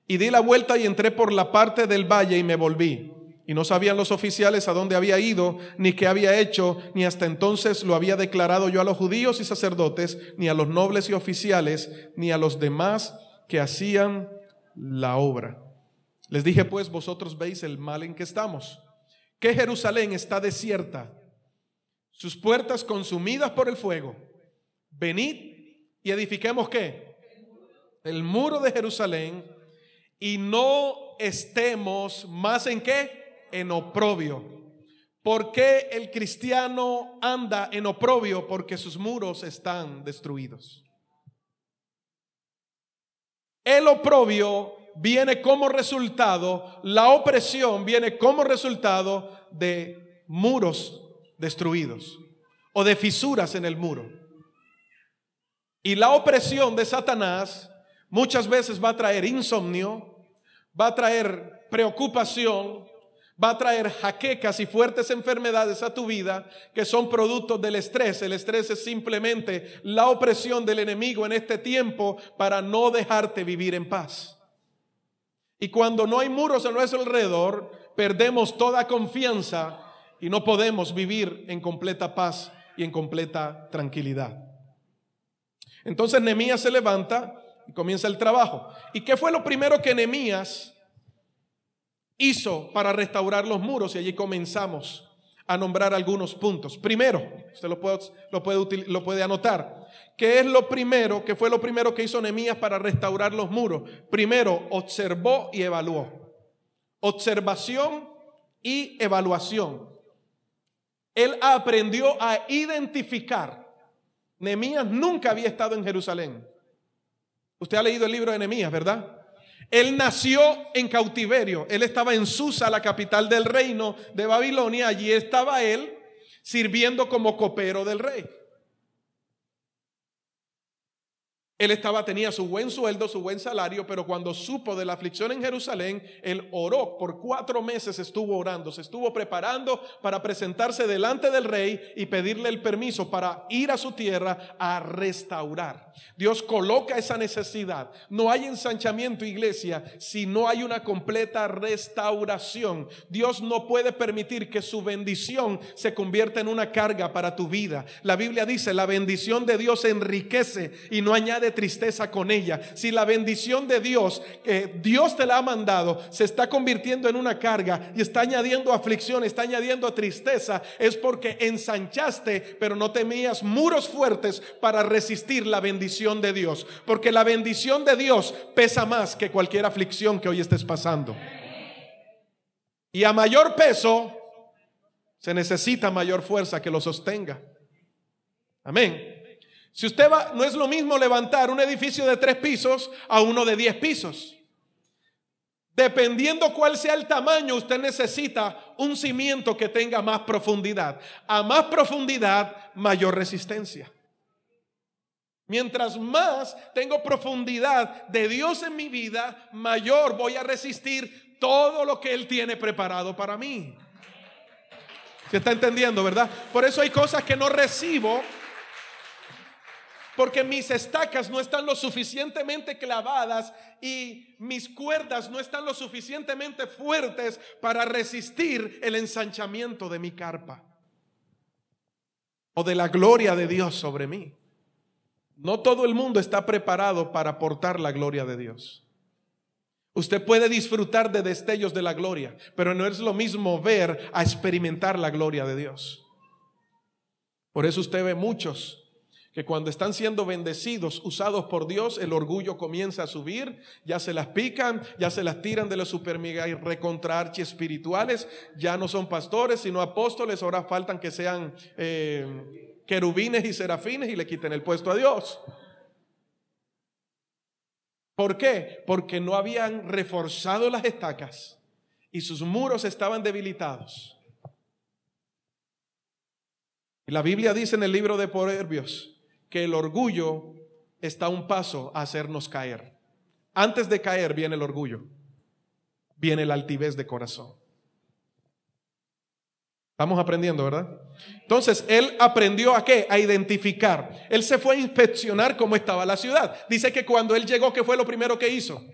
Speaker 1: Y di la vuelta y entré por la parte del valle y me volví. Y no sabían los oficiales a dónde había ido, ni qué había hecho, ni hasta entonces lo había declarado yo a los judíos y sacerdotes, ni a los nobles y oficiales, ni a los demás que hacían la obra. Les dije pues, vosotros veis el mal en que estamos, que Jerusalén está desierta, sus puertas consumidas por el fuego. Venid y edifiquemos ¿qué? El muro de Jerusalén, y no estemos más ¿en qué? En oprobio. ¿Por qué el cristiano anda en oprobio? Porque sus muros están destruidos. El oprobio viene como resultado, la opresión viene como resultado de muros destruidos o de fisuras en el muro. Y la opresión de Satanás muchas veces va a traer insomnio, va a traer preocupación, va a traer jaquecas y fuertes enfermedades a tu vida que son productos del estrés. El estrés es simplemente la opresión del enemigo en este tiempo para no dejarte vivir en paz. Y cuando no hay muros a nuestro alrededor, perdemos toda confianza y no podemos vivir en completa paz y en completa tranquilidad. Entonces Nehemías se levanta y comienza el trabajo. ¿Y qué fue lo primero que Nehemías hizo para restaurar los muros? Y allí comenzamos a nombrar algunos puntos. Primero, usted lo puede anotar. ¿Qué es lo primero? ¿Qué fue lo primero que hizo Nehemías para restaurar los muros? Primero, observó y evaluó. Observación y evaluación. Él aprendió a identificar. Nehemías nunca había estado en Jerusalén. Usted ha leído el libro de Nehemías, ¿verdad? Él nació en cautiverio. Él estaba en Susa, la capital del reino de Babilonia. Allí estaba él sirviendo como copero del rey. Él tenía su buen sueldo, su buen salario, pero cuando supo de la aflicción en Jerusalén, él oró. Por 4 meses estuvo orando, se estuvo preparando para presentarse delante del rey y pedirle el permiso para ir a su tierra a restaurar. Dios coloca esa necesidad. No hay ensanchamiento, iglesia, si no hay una completa restauración. Dios no puede permitir que su bendición se convierta en una carga para tu vida. La Biblia dice, la bendición de Dios enriquece y no añade tristeza con ella. Si la bendición de Dios, que Dios te la ha mandado, se está convirtiendo en una carga y está añadiendo aflicción, está añadiendo tristeza, es porque ensanchaste, pero no tenías muros fuertes para resistir la bendición de Dios. Porque la bendición de Dios pesa más que cualquier aflicción que hoy estés pasando. Y a mayor peso, se necesita mayor fuerza que lo sostenga. Amén. Si usted va, no es lo mismo levantar un edificio de 3 pisos a uno de 10 pisos. Dependiendo cuál sea el tamaño, usted necesita un cimiento que tenga más profundidad. A más profundidad, mayor resistencia. Mientras más tengo profundidad de Dios en mi vida, mayor voy a resistir todo lo que Él tiene preparado para mí. ¿Se está entendiendo, verdad? Por eso hay cosas que no recibo, porque mis estacas no están lo suficientemente clavadas y mis cuerdas no están lo suficientemente fuertes para resistir el ensanchamiento de mi carpa o de la gloria de Dios sobre mí. No todo el mundo está preparado para portar la gloria de Dios. Usted puede disfrutar de destellos de la gloria, pero no es lo mismo ver a experimentar la gloria de Dios. Por eso usted ve muchos que cuando están siendo bendecidos, usados por Dios, el orgullo comienza a subir, ya se las pican, ya se las tiran de los super mega y recontra archi espirituales, ya no son pastores sino apóstoles, ahora faltan que sean querubines y serafines y le quiten el puesto a Dios. ¿Por qué? Porque no habían reforzado las estacas y sus muros estaban debilitados. Y la Biblia dice en el libro de Proverbios que el orgullo está a un paso a hacernos caer. Antes de caer viene el orgullo, viene la altivez de corazón. Estamos aprendiendo, ¿verdad? Entonces, él aprendió ¿a qué? A identificar. Él se fue a inspeccionar cómo estaba la ciudad. Dice que cuando él llegó, ¿qué fue lo primero que hizo?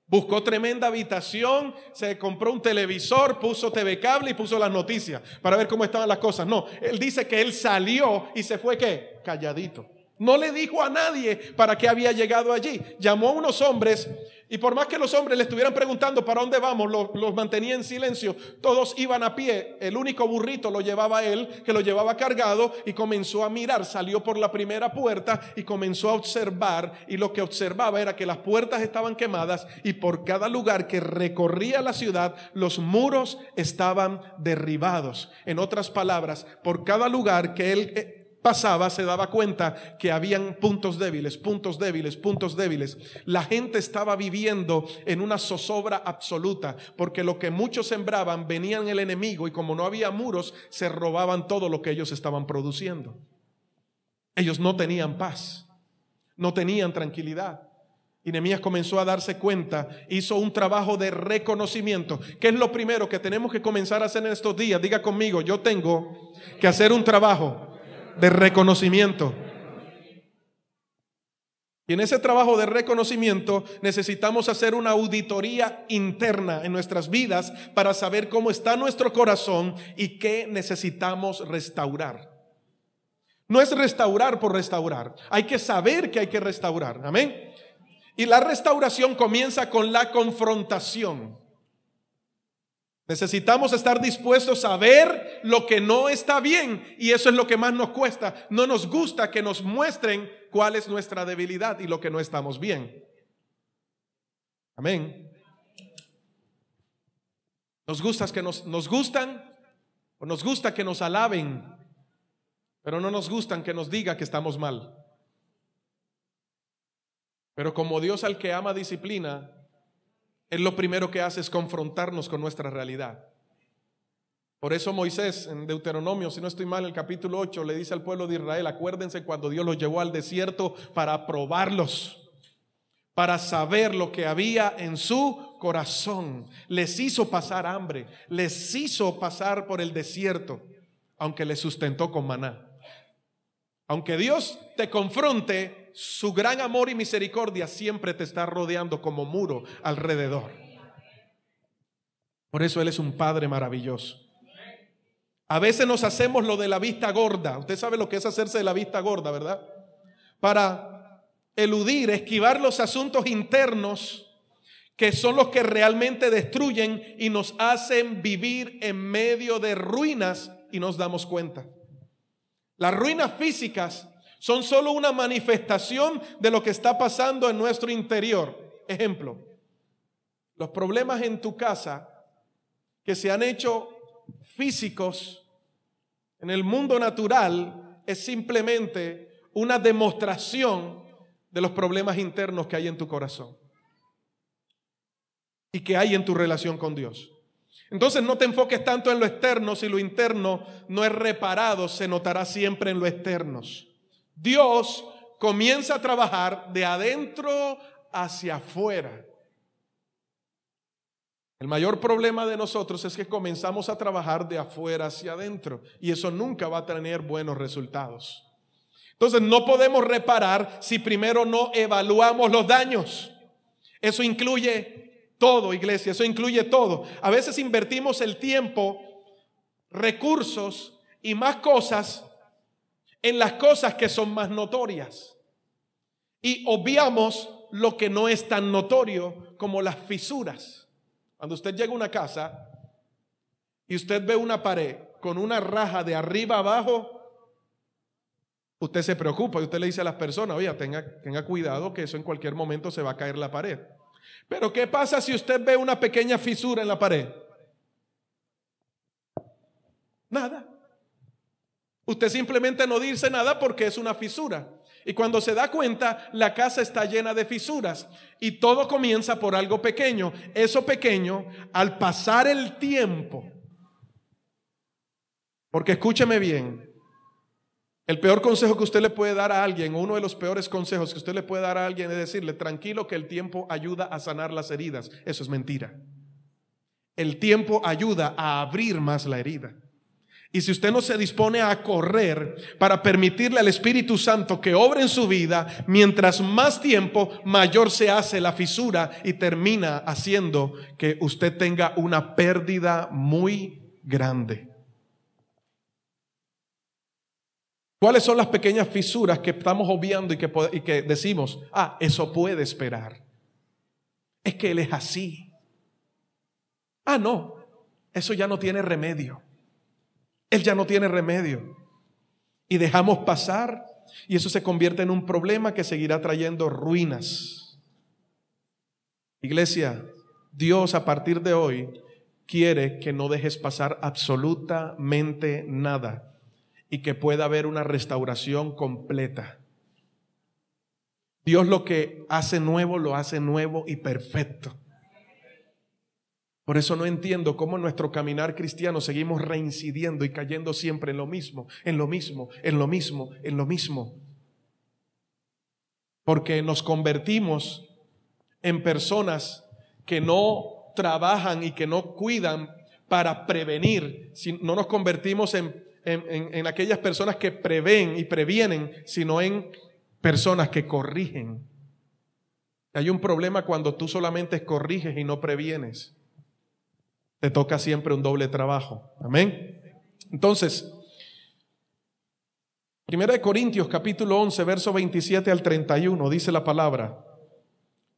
Speaker 1: Buscó tremenda habitación, se compró un televisor, puso TV cable y puso las noticias para ver cómo estaban las cosas. No, él dice que él salió y se fue ¿qué? Calladito. No le dijo a nadie para qué había llegado allí. Llamó a unos hombres y por más que los hombres le estuvieran preguntando para dónde vamos, los mantenía en silencio. Todos iban a pie. El único burrito lo llevaba él, que lo llevaba cargado, y comenzó a mirar. Salió por la primera puerta y comenzó a observar, y lo que observaba era que las puertas estaban quemadas y por cada lugar que recorría la ciudad, los muros estaban derribados. En otras palabras, por cada lugar que él pasaba, se daba cuenta que habían puntos débiles, puntos débiles, puntos débiles. La gente estaba viviendo en una zozobra absoluta, porque lo que muchos sembraban venían el enemigo, y como no había muros, se robaban todo lo que ellos estaban produciendo. Ellos no tenían paz, no tenían tranquilidad. Y Nehemías comenzó a darse cuenta, hizo un trabajo de reconocimiento. ¿Qué es lo primero que tenemos que comenzar a hacer en estos días? Diga conmigo, yo tengo que hacer un trabajo de reconocimiento. Y en ese trabajo de reconocimiento necesitamos hacer una auditoría interna en nuestras vidas para saber cómo está nuestro corazón y qué necesitamos restaurar. No es restaurar por restaurar, hay que saber que hay que restaurar. Amén. Y la restauración comienza con la confrontación. Necesitamos estar dispuestos a ver lo que no está bien, y eso es lo que más nos cuesta. No nos gusta que nos muestren cuál es nuestra debilidad y lo que no estamos bien. Amén. Nos gusta que nos gustan, o nos gusta que nos alaben, pero no nos gustan que nos diga que estamos mal. Pero como Dios al que ama disciplina, Él lo primero que hace es confrontarnos con nuestra realidad. Por eso Moisés en Deuteronomio, si no estoy mal, el capítulo 8, le dice al pueblo de Israel: acuérdense cuando Dios los llevó al desierto para probarlos, para saber lo que había en su corazón. Les hizo pasar hambre, les hizo pasar por el desierto, aunque les sustentó con maná. Aunque Dios te confronte, su gran amor y misericordia siempre te está rodeando como muro alrededor. Por eso Él es un Padre maravilloso. A veces nos hacemos lo de la vista gorda. Usted sabe lo que es hacerse de la vista gorda, ¿verdad? Para eludir, esquivar los asuntos internos, que son los que realmente destruyen y nos hacen vivir en medio de ruinas, y nos damos cuenta. Las ruinas físicas son solo una manifestación de lo que está pasando en nuestro interior. Ejemplo, los problemas en tu casa que se han hecho físicos en el mundo natural es simplemente una demostración de los problemas internos que hay en tu corazón y que hay en tu relación con Dios. Entonces no te enfoques tanto en lo externo. Si lo interno no es reparado, se notará siempre en lo externo. Dios comienza a trabajar de adentro hacia afuera. El mayor problema de nosotros es que comenzamos a trabajar de afuera hacia adentro, y eso nunca va a tener buenos resultados. Entonces no podemos reparar si primero no evaluamos los daños. Eso incluye todo, iglesia, eso incluye todo. A veces invertimos el tiempo, recursos y más cosas en las cosas que son más notorias, y obviamos lo que no es tan notorio, como las fisuras. Cuando usted llega a una casa y usted ve una pared con una raja de arriba abajo, usted se preocupa y usted le dice a las personas: oye, tenga cuidado, que eso en cualquier momento se va a caer la pared. Pero ¿qué pasa si usted ve una pequeña fisura en la pared? Nada. Usted simplemente no dice nada porque es una fisura. Y cuando se da cuenta, la casa está llena de fisuras. Y todo comienza por algo pequeño. Eso pequeño, al pasar el tiempo, porque escúcheme bien, el peor consejo que usted le puede dar a alguien, uno de los peores consejos que usted le puede dar a alguien, es decirle: tranquilo, que el tiempo ayuda a sanar las heridas. Eso es mentira. El tiempo ayuda a abrir más la herida. Y si usted no se dispone a correr para permitirle al Espíritu Santo que obre en su vida, mientras más tiempo, mayor se hace la fisura y termina haciendo que usted tenga una pérdida muy grande. ¿Cuáles son las pequeñas fisuras que estamos obviando y que decimos, eso puede esperar? Es que Él es así. No, eso ya no tiene remedio. Él ya no tiene remedio. Y dejamos pasar y eso se convierte en un problema que seguirá trayendo ruinas. Iglesia, Dios a partir de hoy quiere que no dejes pasar absolutamente nada y que pueda haber una restauración completa. Dios lo que hace nuevo, lo hace nuevo y perfecto. Por eso no entiendo cómo en nuestro caminar cristiano seguimos reincidiendo y cayendo siempre en lo mismo, en lo mismo, en lo mismo, en lo mismo. Porque nos convertimos en personas que no trabajan y que no cuidan para prevenir. No nos convertimos en aquellas personas que prevén y previenen, sino en personas que corrigen. Hay un problema cuando tú solamente corriges y no previenes. Te toca siempre un doble trabajo. Amén. Entonces, 1 Corintios capítulo 11, verso 27 al 31, dice la palabra.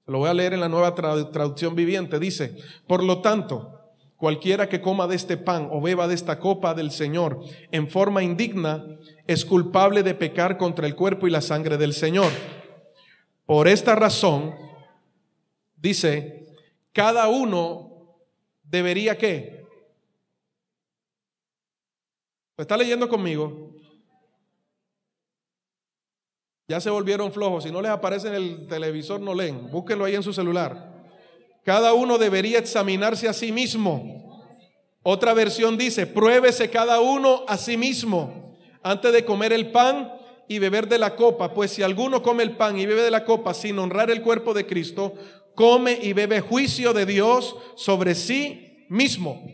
Speaker 1: Lo voy a leer en la Nueva Traducción Viviente. Dice: por lo tanto, cualquiera que coma de este pan o beba de esta copa del Señor en forma indigna es culpable de pecar contra el cuerpo y la sangre del Señor. Por esta razón, dice, cada uno debería ¿qué? ¿Lo está leyendo conmigo? Ya se volvieron flojos. Si no les aparece en el televisor, no leen. Búsquenlo ahí en su celular. Cada uno debería examinarse a sí mismo. Otra versión dice: pruébese cada uno a sí mismo antes de comer el pan y beber de la copa. Pues si alguno come el pan y bebe de la copa sin honrar el cuerpo de Cristo, come y bebe juicio de Dios sobre sí mismo.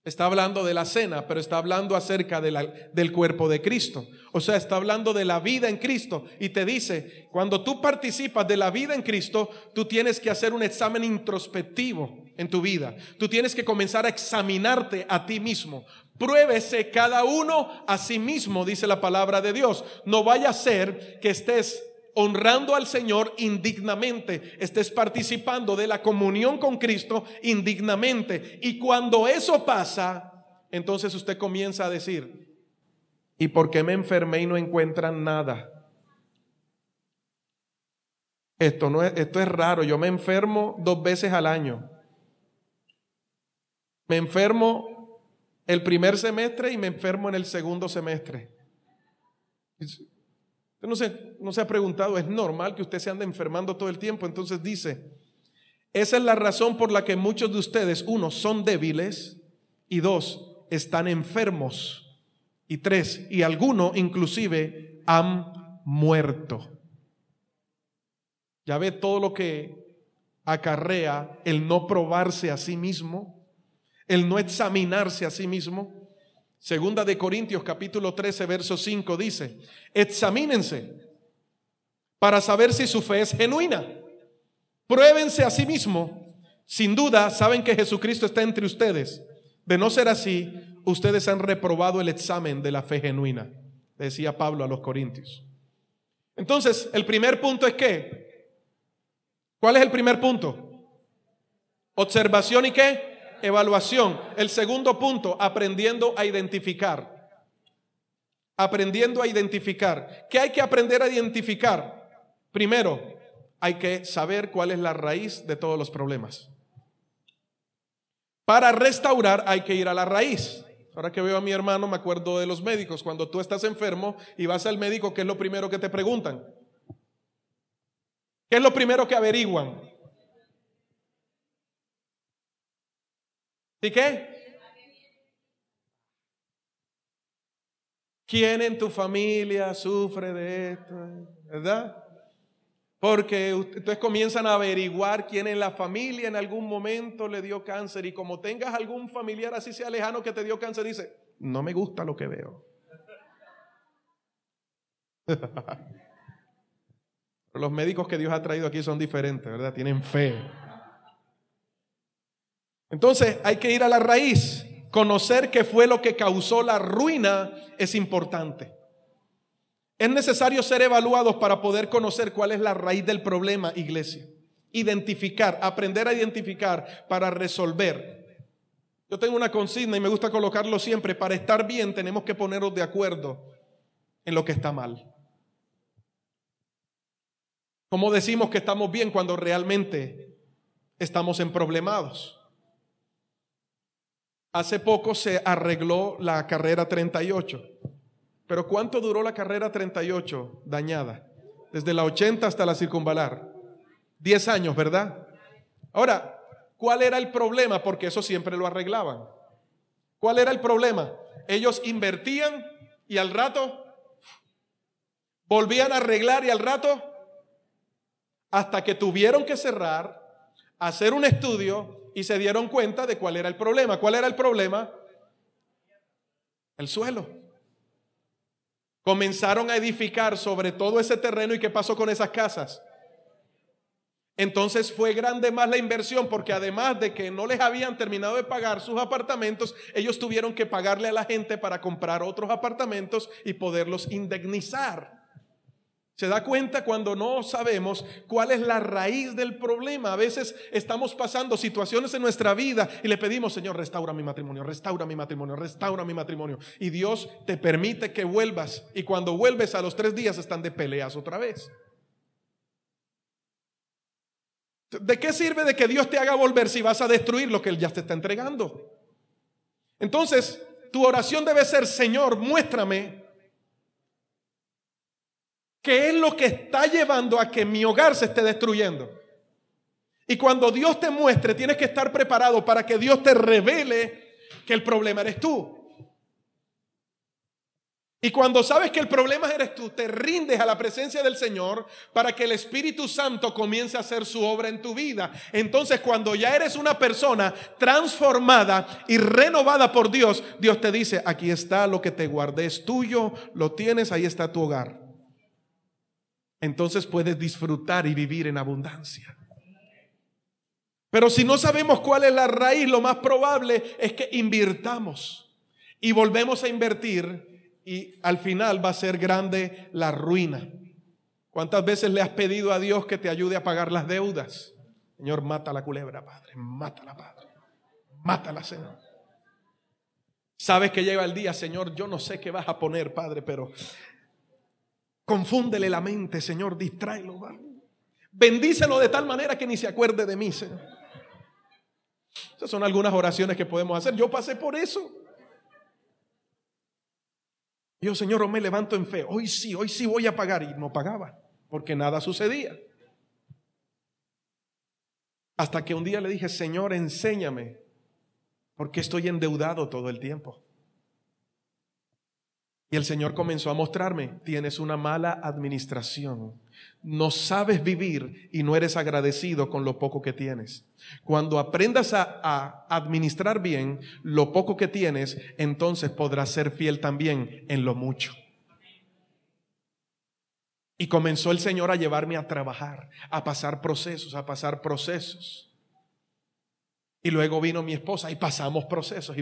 Speaker 1: Está hablando de la cena, pero está hablando acerca del cuerpo de Cristo. O sea, está hablando de la vida en Cristo. Y te dice, cuando tú participas de la vida en Cristo, tú tienes que hacer un examen introspectivo en tu vida. Tú tienes que comenzar a examinarte a ti mismo. Pruébese cada uno a sí mismo, dice la palabra de Dios. No vaya a ser que estés honrando al Señor indignamente, estés participando de la comunión con Cristo indignamente. Y cuando eso pasa, entonces usted comienza a decir: ¿y por qué me enfermé y no encuentran nada? Esto es raro. Yo me enfermo 2 veces al año. Me enfermo el primer semestre y me enfermo en el segundo semestre. No se ha preguntado, ¿es normal que usted se ande enfermando todo el tiempo? Entonces dice, esa es la razón por la que muchos de ustedes, 1, son débiles, y 2, están enfermos, y 3, y algunos inclusive han muerto. Ya ve todo lo que acarrea el no probarse a sí mismo, el no examinarse a sí mismo. Segunda de Corintios capítulo 13 verso 5 dice: examínense para saber si su fe es genuina. Pruébense a sí mismo. Sin duda saben que Jesucristo está entre ustedes. De no ser así, ustedes han reprobado el examen de la fe genuina, decía Pablo a los Corintios. Entonces, el primer punto es ¿qué? ¿Cuál es el primer punto? Observación y ¿qué? Evaluación. El segundo punto, aprendiendo a identificar. Aprendiendo a identificar. ¿Qué hay que aprender a identificar? Primero, hay que saber cuál es la raíz de todos los problemas. Para restaurar hay que ir a la raíz. Ahora que veo a mi hermano, me acuerdo de los médicos. Cuando tú estás enfermo y vas al médico, ¿qué es lo primero que te preguntan? ¿Qué es lo primero que averiguan? ¿Y qué? ¿Quién en tu familia sufre de esto? ¿Verdad? Porque ustedes comienzan a averiguar quién en la familia en algún momento le dio cáncer, y como tengas algún familiar así sea lejano que te dio cáncer, dice: no me gusta lo que veo. Los médicos que Dios ha traído aquí son diferentes, ¿verdad? Tienen fe. Entonces hay que ir a la raíz. Conocer qué fue lo que causó la ruina es importante. Es necesario ser evaluados para poder conocer cuál es la raíz del problema, iglesia. Identificar, aprender a identificar para resolver. Yo tengo una consigna y me gusta colocarlo siempre: para estar bien tenemos que ponernos de acuerdo en lo que está mal. ¿Cómo decimos que estamos bien cuando realmente estamos emproblemados? Hace poco se arregló la carrera 38. Pero ¿cuánto duró la carrera 38 dañada? Desde la 80 hasta la circunvalar. 10 años, ¿verdad? Ahora, ¿cuál era el problema? Porque eso siempre lo arreglaban. ¿Cuál era el problema? Ellos invertían y al rato volvían a arreglar y al rato, hasta que tuvieron que cerrar, hacer un estudio y se dieron cuenta de cuál era el problema. ¿Cuál era el problema? El suelo. Comenzaron a edificar sobre todo ese terreno. ¿Y qué pasó con esas casas? Entonces fue grande más la inversión, porque además de que no les habían terminado de pagar sus apartamentos, ellos tuvieron que pagarle a la gente para comprar otros apartamentos y poderlos indemnizar. ¿Se da cuenta cuando no sabemos cuál es la raíz del problema? A veces estamos pasando situaciones en nuestra vida y le pedimos: Señor, restaura mi matrimonio, restaura mi matrimonio, restaura mi matrimonio. Y Dios te permite que vuelvas, y cuando vuelves a los 3 días están de peleas otra vez. ¿De qué sirve de que Dios te haga volver si vas a destruir lo que Él ya te está entregando? Entonces, tu oración debe ser: Señor, muéstrame ¿qué es lo que está llevando a que mi hogar se esté destruyendo? Y cuando Dios te muestre, tienes que estar preparado para que Dios te revele que el problema eres tú. Y cuando sabes que el problema eres tú, te rindes a la presencia del Señor para que el Espíritu Santo comience a hacer su obra en tu vida. Entonces, cuando ya eres una persona transformada y renovada por Dios, Dios te dice: aquí está lo que te guardé, es tuyo, lo tienes, ahí está tu hogar. Entonces puedes disfrutar y vivir en abundancia. Pero si no sabemos cuál es la raíz, lo más probable es que invirtamos y volvemos a invertir, y al final va a ser grande la ruina. ¿Cuántas veces le has pedido a Dios que te ayude a pagar las deudas? Señor, mata la culebra, Padre, mátala, Padre, mátala, Señor. Sabes que llega el día: Señor, yo no sé qué vas a poner, Padre, pero confúndele la mente, Señor, distráelo, ¿vale? Bendícelo de tal manera que ni se acuerde de mí, Señor. Esas son algunas oraciones que podemos hacer. Yo pasé por eso. Yo, Señor, hoy me levanto en fe. Hoy sí voy a pagar. Y no pagaba, porque nada sucedía. Hasta que un día le dije: Señor, enséñame, porque estoy endeudado todo el tiempo. Y el Señor comenzó a mostrarme: tienes una mala administración, no sabes vivir y no eres agradecido con lo poco que tienes. Cuando aprendas a administrar bien lo poco que tienes, entonces podrás ser fiel también en lo mucho. Y comenzó el Señor a llevarme a trabajar, a pasar procesos. Y luego vino mi esposa y pasamos procesos.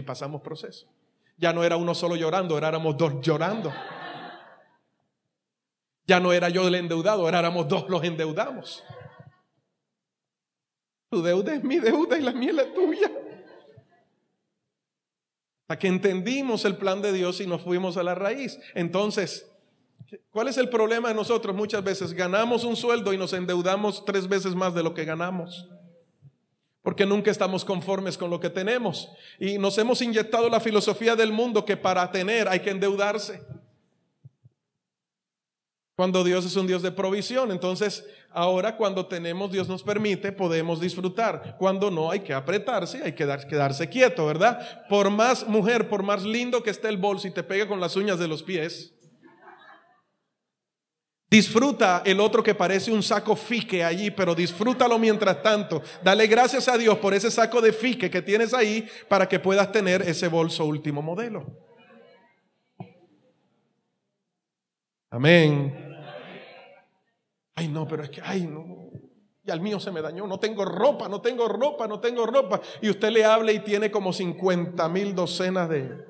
Speaker 1: Ya no era uno solo llorando, éramos 2 llorando. Ya no era yo el endeudado, éramos 2 los endeudamos. Tu deuda es mi deuda y la mía es la tuya. Hasta que entendimos el plan de Dios y nos fuimos a la raíz. Entonces, ¿cuál es el problema de nosotros? Muchas veces ganamos un sueldo y nos endeudamos 3 veces más de lo que ganamos, porque nunca estamos conformes con lo que tenemos. Y nos hemos inyectado la filosofía del mundo que para tener hay que endeudarse, cuando Dios es un Dios de provisión. Entonces ahora, cuando tenemos, Dios nos permite, podemos disfrutar. Cuando no, hay que apretarse, hay que quedarse quieto, ¿verdad? Por más mujer, por más lindo que esté el bolso y te pegue con las uñas de los pies, disfruta el otro que parece un saco fique allí, pero disfrútalo mientras tanto. Dale gracias a Dios por ese saco de fique que tienes ahí para que puedas tener ese bolso último modelo. Amén. Ay, no, pero es que, ay, no. Y al mío se me dañó, no tengo ropa, no tengo ropa, no tengo ropa. Y usted le habla y tiene como 50,000 docenas de...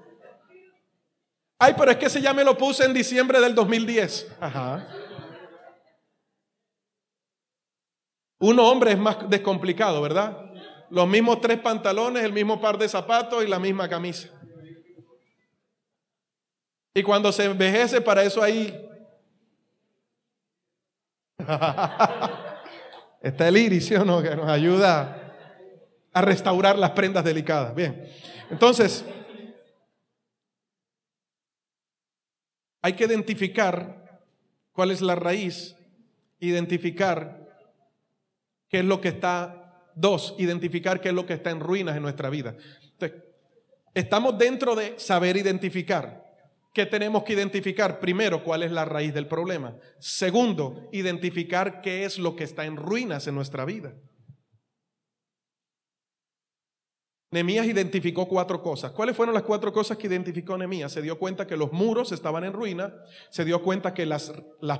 Speaker 1: Ay, pero es que ese ya me lo puse en diciembre del 2010. Ajá. Un hombre es más descomplicado, ¿verdad? Los mismos 3 pantalones, el mismo par de zapatos y la misma camisa. Y cuando se envejece, para eso ahí está el iris, ¿sí o no? Que nos ayuda a restaurar las prendas delicadas. Bien, entonces hay que identificar cuál es la raíz, identificar qué es lo que está, identificar qué es lo que está en ruinas en nuestra vida. Entonces, estamos dentro de saber identificar. ¿Qué tenemos que identificar? Primero, ¿cuál es la raíz del problema? Segundo, identificar qué es lo que está en ruinas en nuestra vida. Nehemías identificó 4 cosas. ¿Cuáles fueron las 4 cosas que identificó Nehemías? Se dio cuenta que los muros estaban en ruina, se dio cuenta que las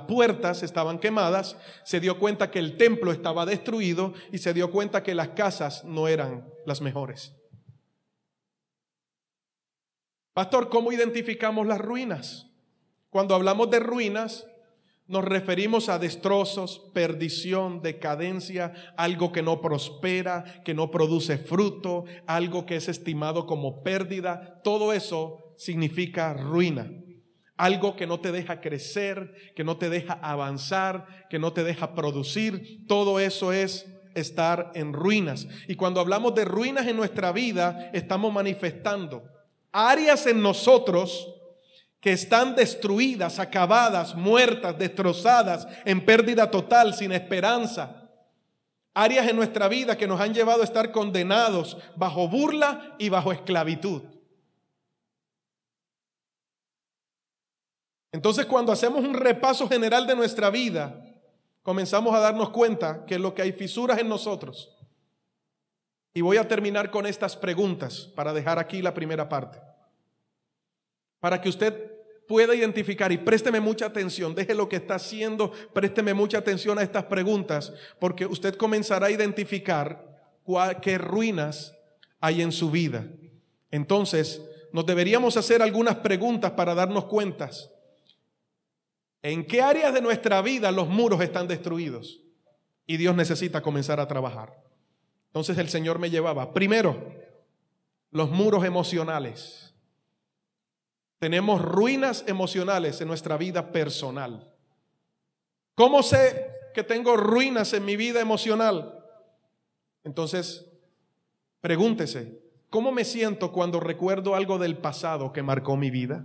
Speaker 1: puertas estaban quemadas, se dio cuenta que el templo estaba destruido y se dio cuenta que las casas no eran las mejores. Pastor, ¿cómo identificamos las ruinas? Cuando hablamos de ruinas, nos referimos a destrozos, perdición, decadencia, algo que no prospera, que no produce fruto, algo que es estimado como pérdida. Todo eso significa ruina. Algo que no te deja crecer, que no te deja avanzar, que no te deja producir. Todo eso es estar en ruinas. Y cuando hablamos de ruinas en nuestra vida, estamos manifestando áreas en nosotros que están destruidas, acabadas, muertas, destrozadas, en pérdida total, sin esperanza. Áreas en nuestra vida que nos han llevado a estar condenados bajo burla y bajo esclavitud. Entonces, cuando hacemos un repaso general de nuestra vida, comenzamos a darnos cuenta que es lo que hay fisuras en nosotros. Y voy a terminar con estas preguntas para dejar aquí la primera parte. Para que usted pueda identificar, y présteme mucha atención, deje lo que está haciendo, présteme mucha atención a estas preguntas, porque usted comenzará a identificar qué ruinas hay en su vida. Entonces, nos deberíamos hacer algunas preguntas para darnos cuenta. ¿En qué áreas de nuestra vida los muros están destruidos? Y Dios necesita comenzar a trabajar. Entonces el Señor me llevaba, primero, los muros emocionales. Tenemos ruinas emocionales en nuestra vida personal. ¿Cómo sé que tengo ruinas en mi vida emocional? Entonces, pregúntese, ¿cómo me siento cuando recuerdo algo del pasado que marcó mi vida?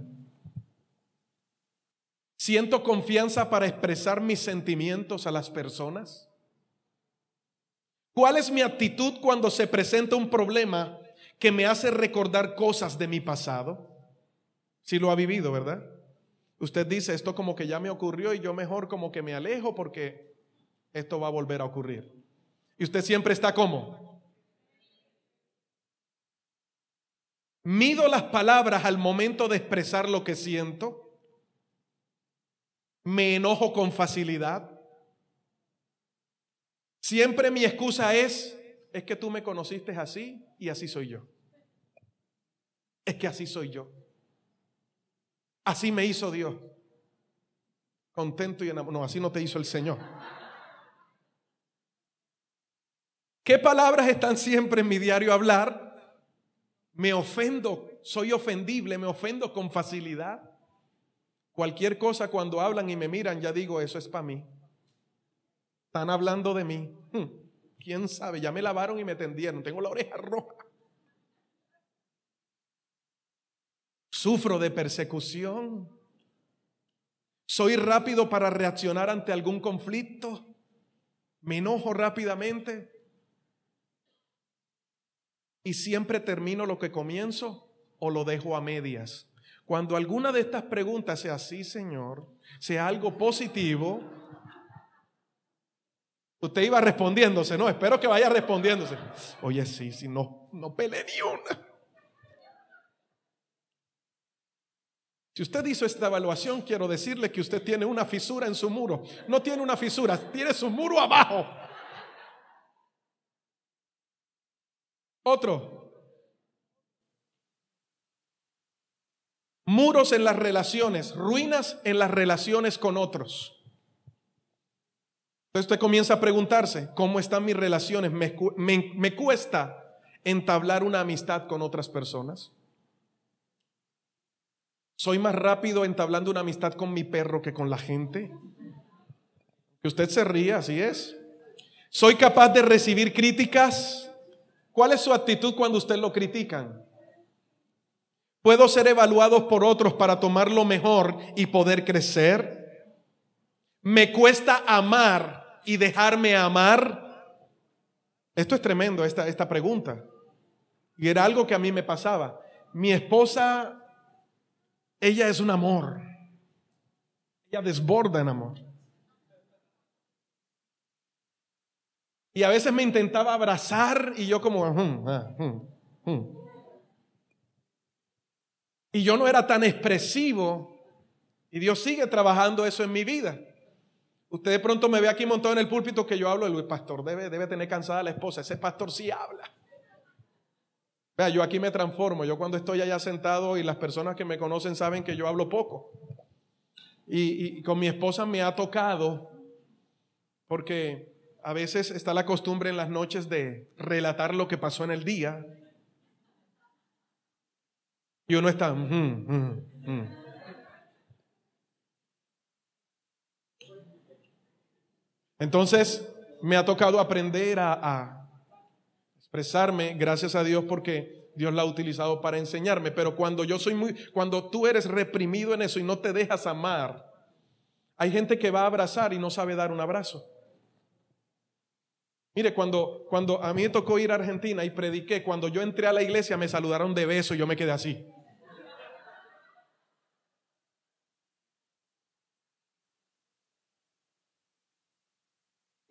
Speaker 1: ¿Siento confianza para expresar mis sentimientos a las personas? ¿Cuál es mi actitud cuando se presenta un problema que me hace recordar cosas de mi pasado? Si lo ha vivido, ¿verdad? Usted dice, esto como que ya me ocurrió y yo mejor como que me alejo porque esto va a volver a ocurrir. Y usted siempre está como. Mido las palabras al momento de expresar lo que siento. Me enojo con facilidad. Siempre mi excusa es que tú me conociste así y así soy yo. Es que así soy yo. Así me hizo Dios. Contento y enamorado. No, así no te hizo el Señor. ¿Qué palabras están siempre en mi diario hablar? Me ofendo, soy ofendible, me ofendo con facilidad. Cualquier cosa cuando hablan y me miran, ya digo, eso es para mí. Están hablando de mí. ¿Quién sabe? Ya me lavaron y me tendieron. Tengo la oreja roja. Sufro de persecución. Soy rápido para reaccionar ante algún conflicto. Me enojo rápidamente. Y siempre termino lo que comienzo o lo dejo a medias. Cuando alguna de estas preguntas sea así, Señor, sea algo positivo, usted iba respondiéndose, no, espero que vaya respondiéndose. Oye, sí, no peleé ni una. Si usted hizo esta evaluación, quiero decirle que usted tiene una fisura en su muro. No tiene una fisura, tiene su muro abajo. Otro. Muros en las relaciones, ruinas en las relaciones con otros. Entonces usted comienza a preguntarse, ¿cómo están mis relaciones? ¿Me cuesta entablar una amistad con otras personas? ¿Soy más rápido entablando una amistad con mi perro que con la gente? Que usted se ría, así es. ¿Soy capaz de recibir críticas? ¿Cuál es su actitud cuando usted lo critican? ¿Puedo ser evaluado por otros para tomar lo mejor y poder crecer? ¿Me cuesta amar y dejarme amar? Esto es tremendo, esta pregunta. Y era algo que a mí me pasaba. Mi esposa, ella es un amor. Ella desborda en amor. Y a veces me intentaba abrazar y yo como... Y yo no era tan expresivo. Y Dios sigue trabajando eso en mi vida. Usted de pronto me ve aquí montado en el púlpito que yo hablo, el pastor debe tener cansada a la esposa. Ese pastor sí habla. Vea, yo aquí me transformo. Yo cuando estoy allá sentado y las personas que me conocen saben que yo hablo poco. Y con mi esposa me ha tocado, porque a veces está la costumbre en las noches de relatar lo que pasó en el día. Y uno está... Entonces me ha tocado aprender a expresarme, gracias a Dios, porque Dios la ha utilizado para enseñarme. Pero cuando cuando tú eres reprimido en eso y no te dejas amar, hay gente que va a abrazar y no sabe dar un abrazo. Mire, cuando a mí me tocó ir a Argentina y prediqué, cuando yo entré a la iglesia me saludaron de beso y yo me quedé así.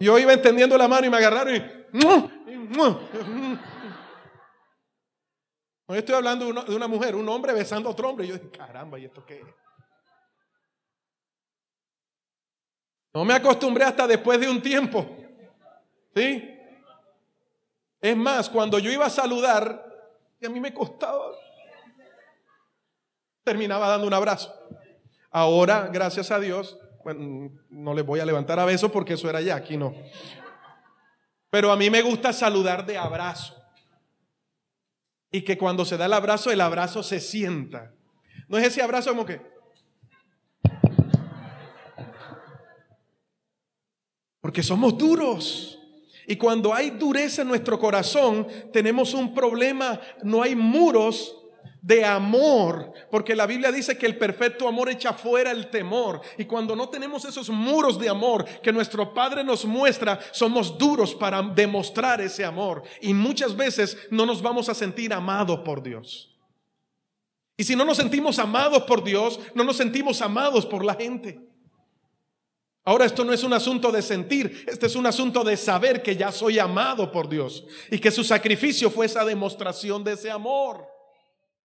Speaker 1: Yo iba extendiendo la mano y me agarraron y... No estoy hablando de una mujer, un hombre besando a otro hombre. Y yo dije, caramba, ¿y esto qué es? No me acostumbré hasta después de un tiempo. ¿Sí? Es más, cuando yo iba a saludar, y a mí me costaba, terminaba dando un abrazo. Ahora, gracias a Dios, bueno, no les voy a levantar a besos porque eso era ya, aquí no. Pero a mí me gusta saludar de abrazo. Y que cuando se da el abrazo se sienta. No es ese abrazo como que... Porque somos duros. Y cuando hay dureza en nuestro corazón, tenemos un problema. No hay muros de amor, porque la Biblia dice que el perfecto amor echa fuera el temor. Y cuando no tenemos esos muros de amor que nuestro Padre nos muestra, somos duros para demostrar ese amor. Y muchas veces no nos vamos a sentir amados por Dios. Y si no nos sentimos amados por Dios, no nos sentimos amados por la gente. Ahora, esto no es un asunto de sentir, este es un asunto de saber que ya soy amado por Dios y que su sacrificio fue esa demostración de ese amor.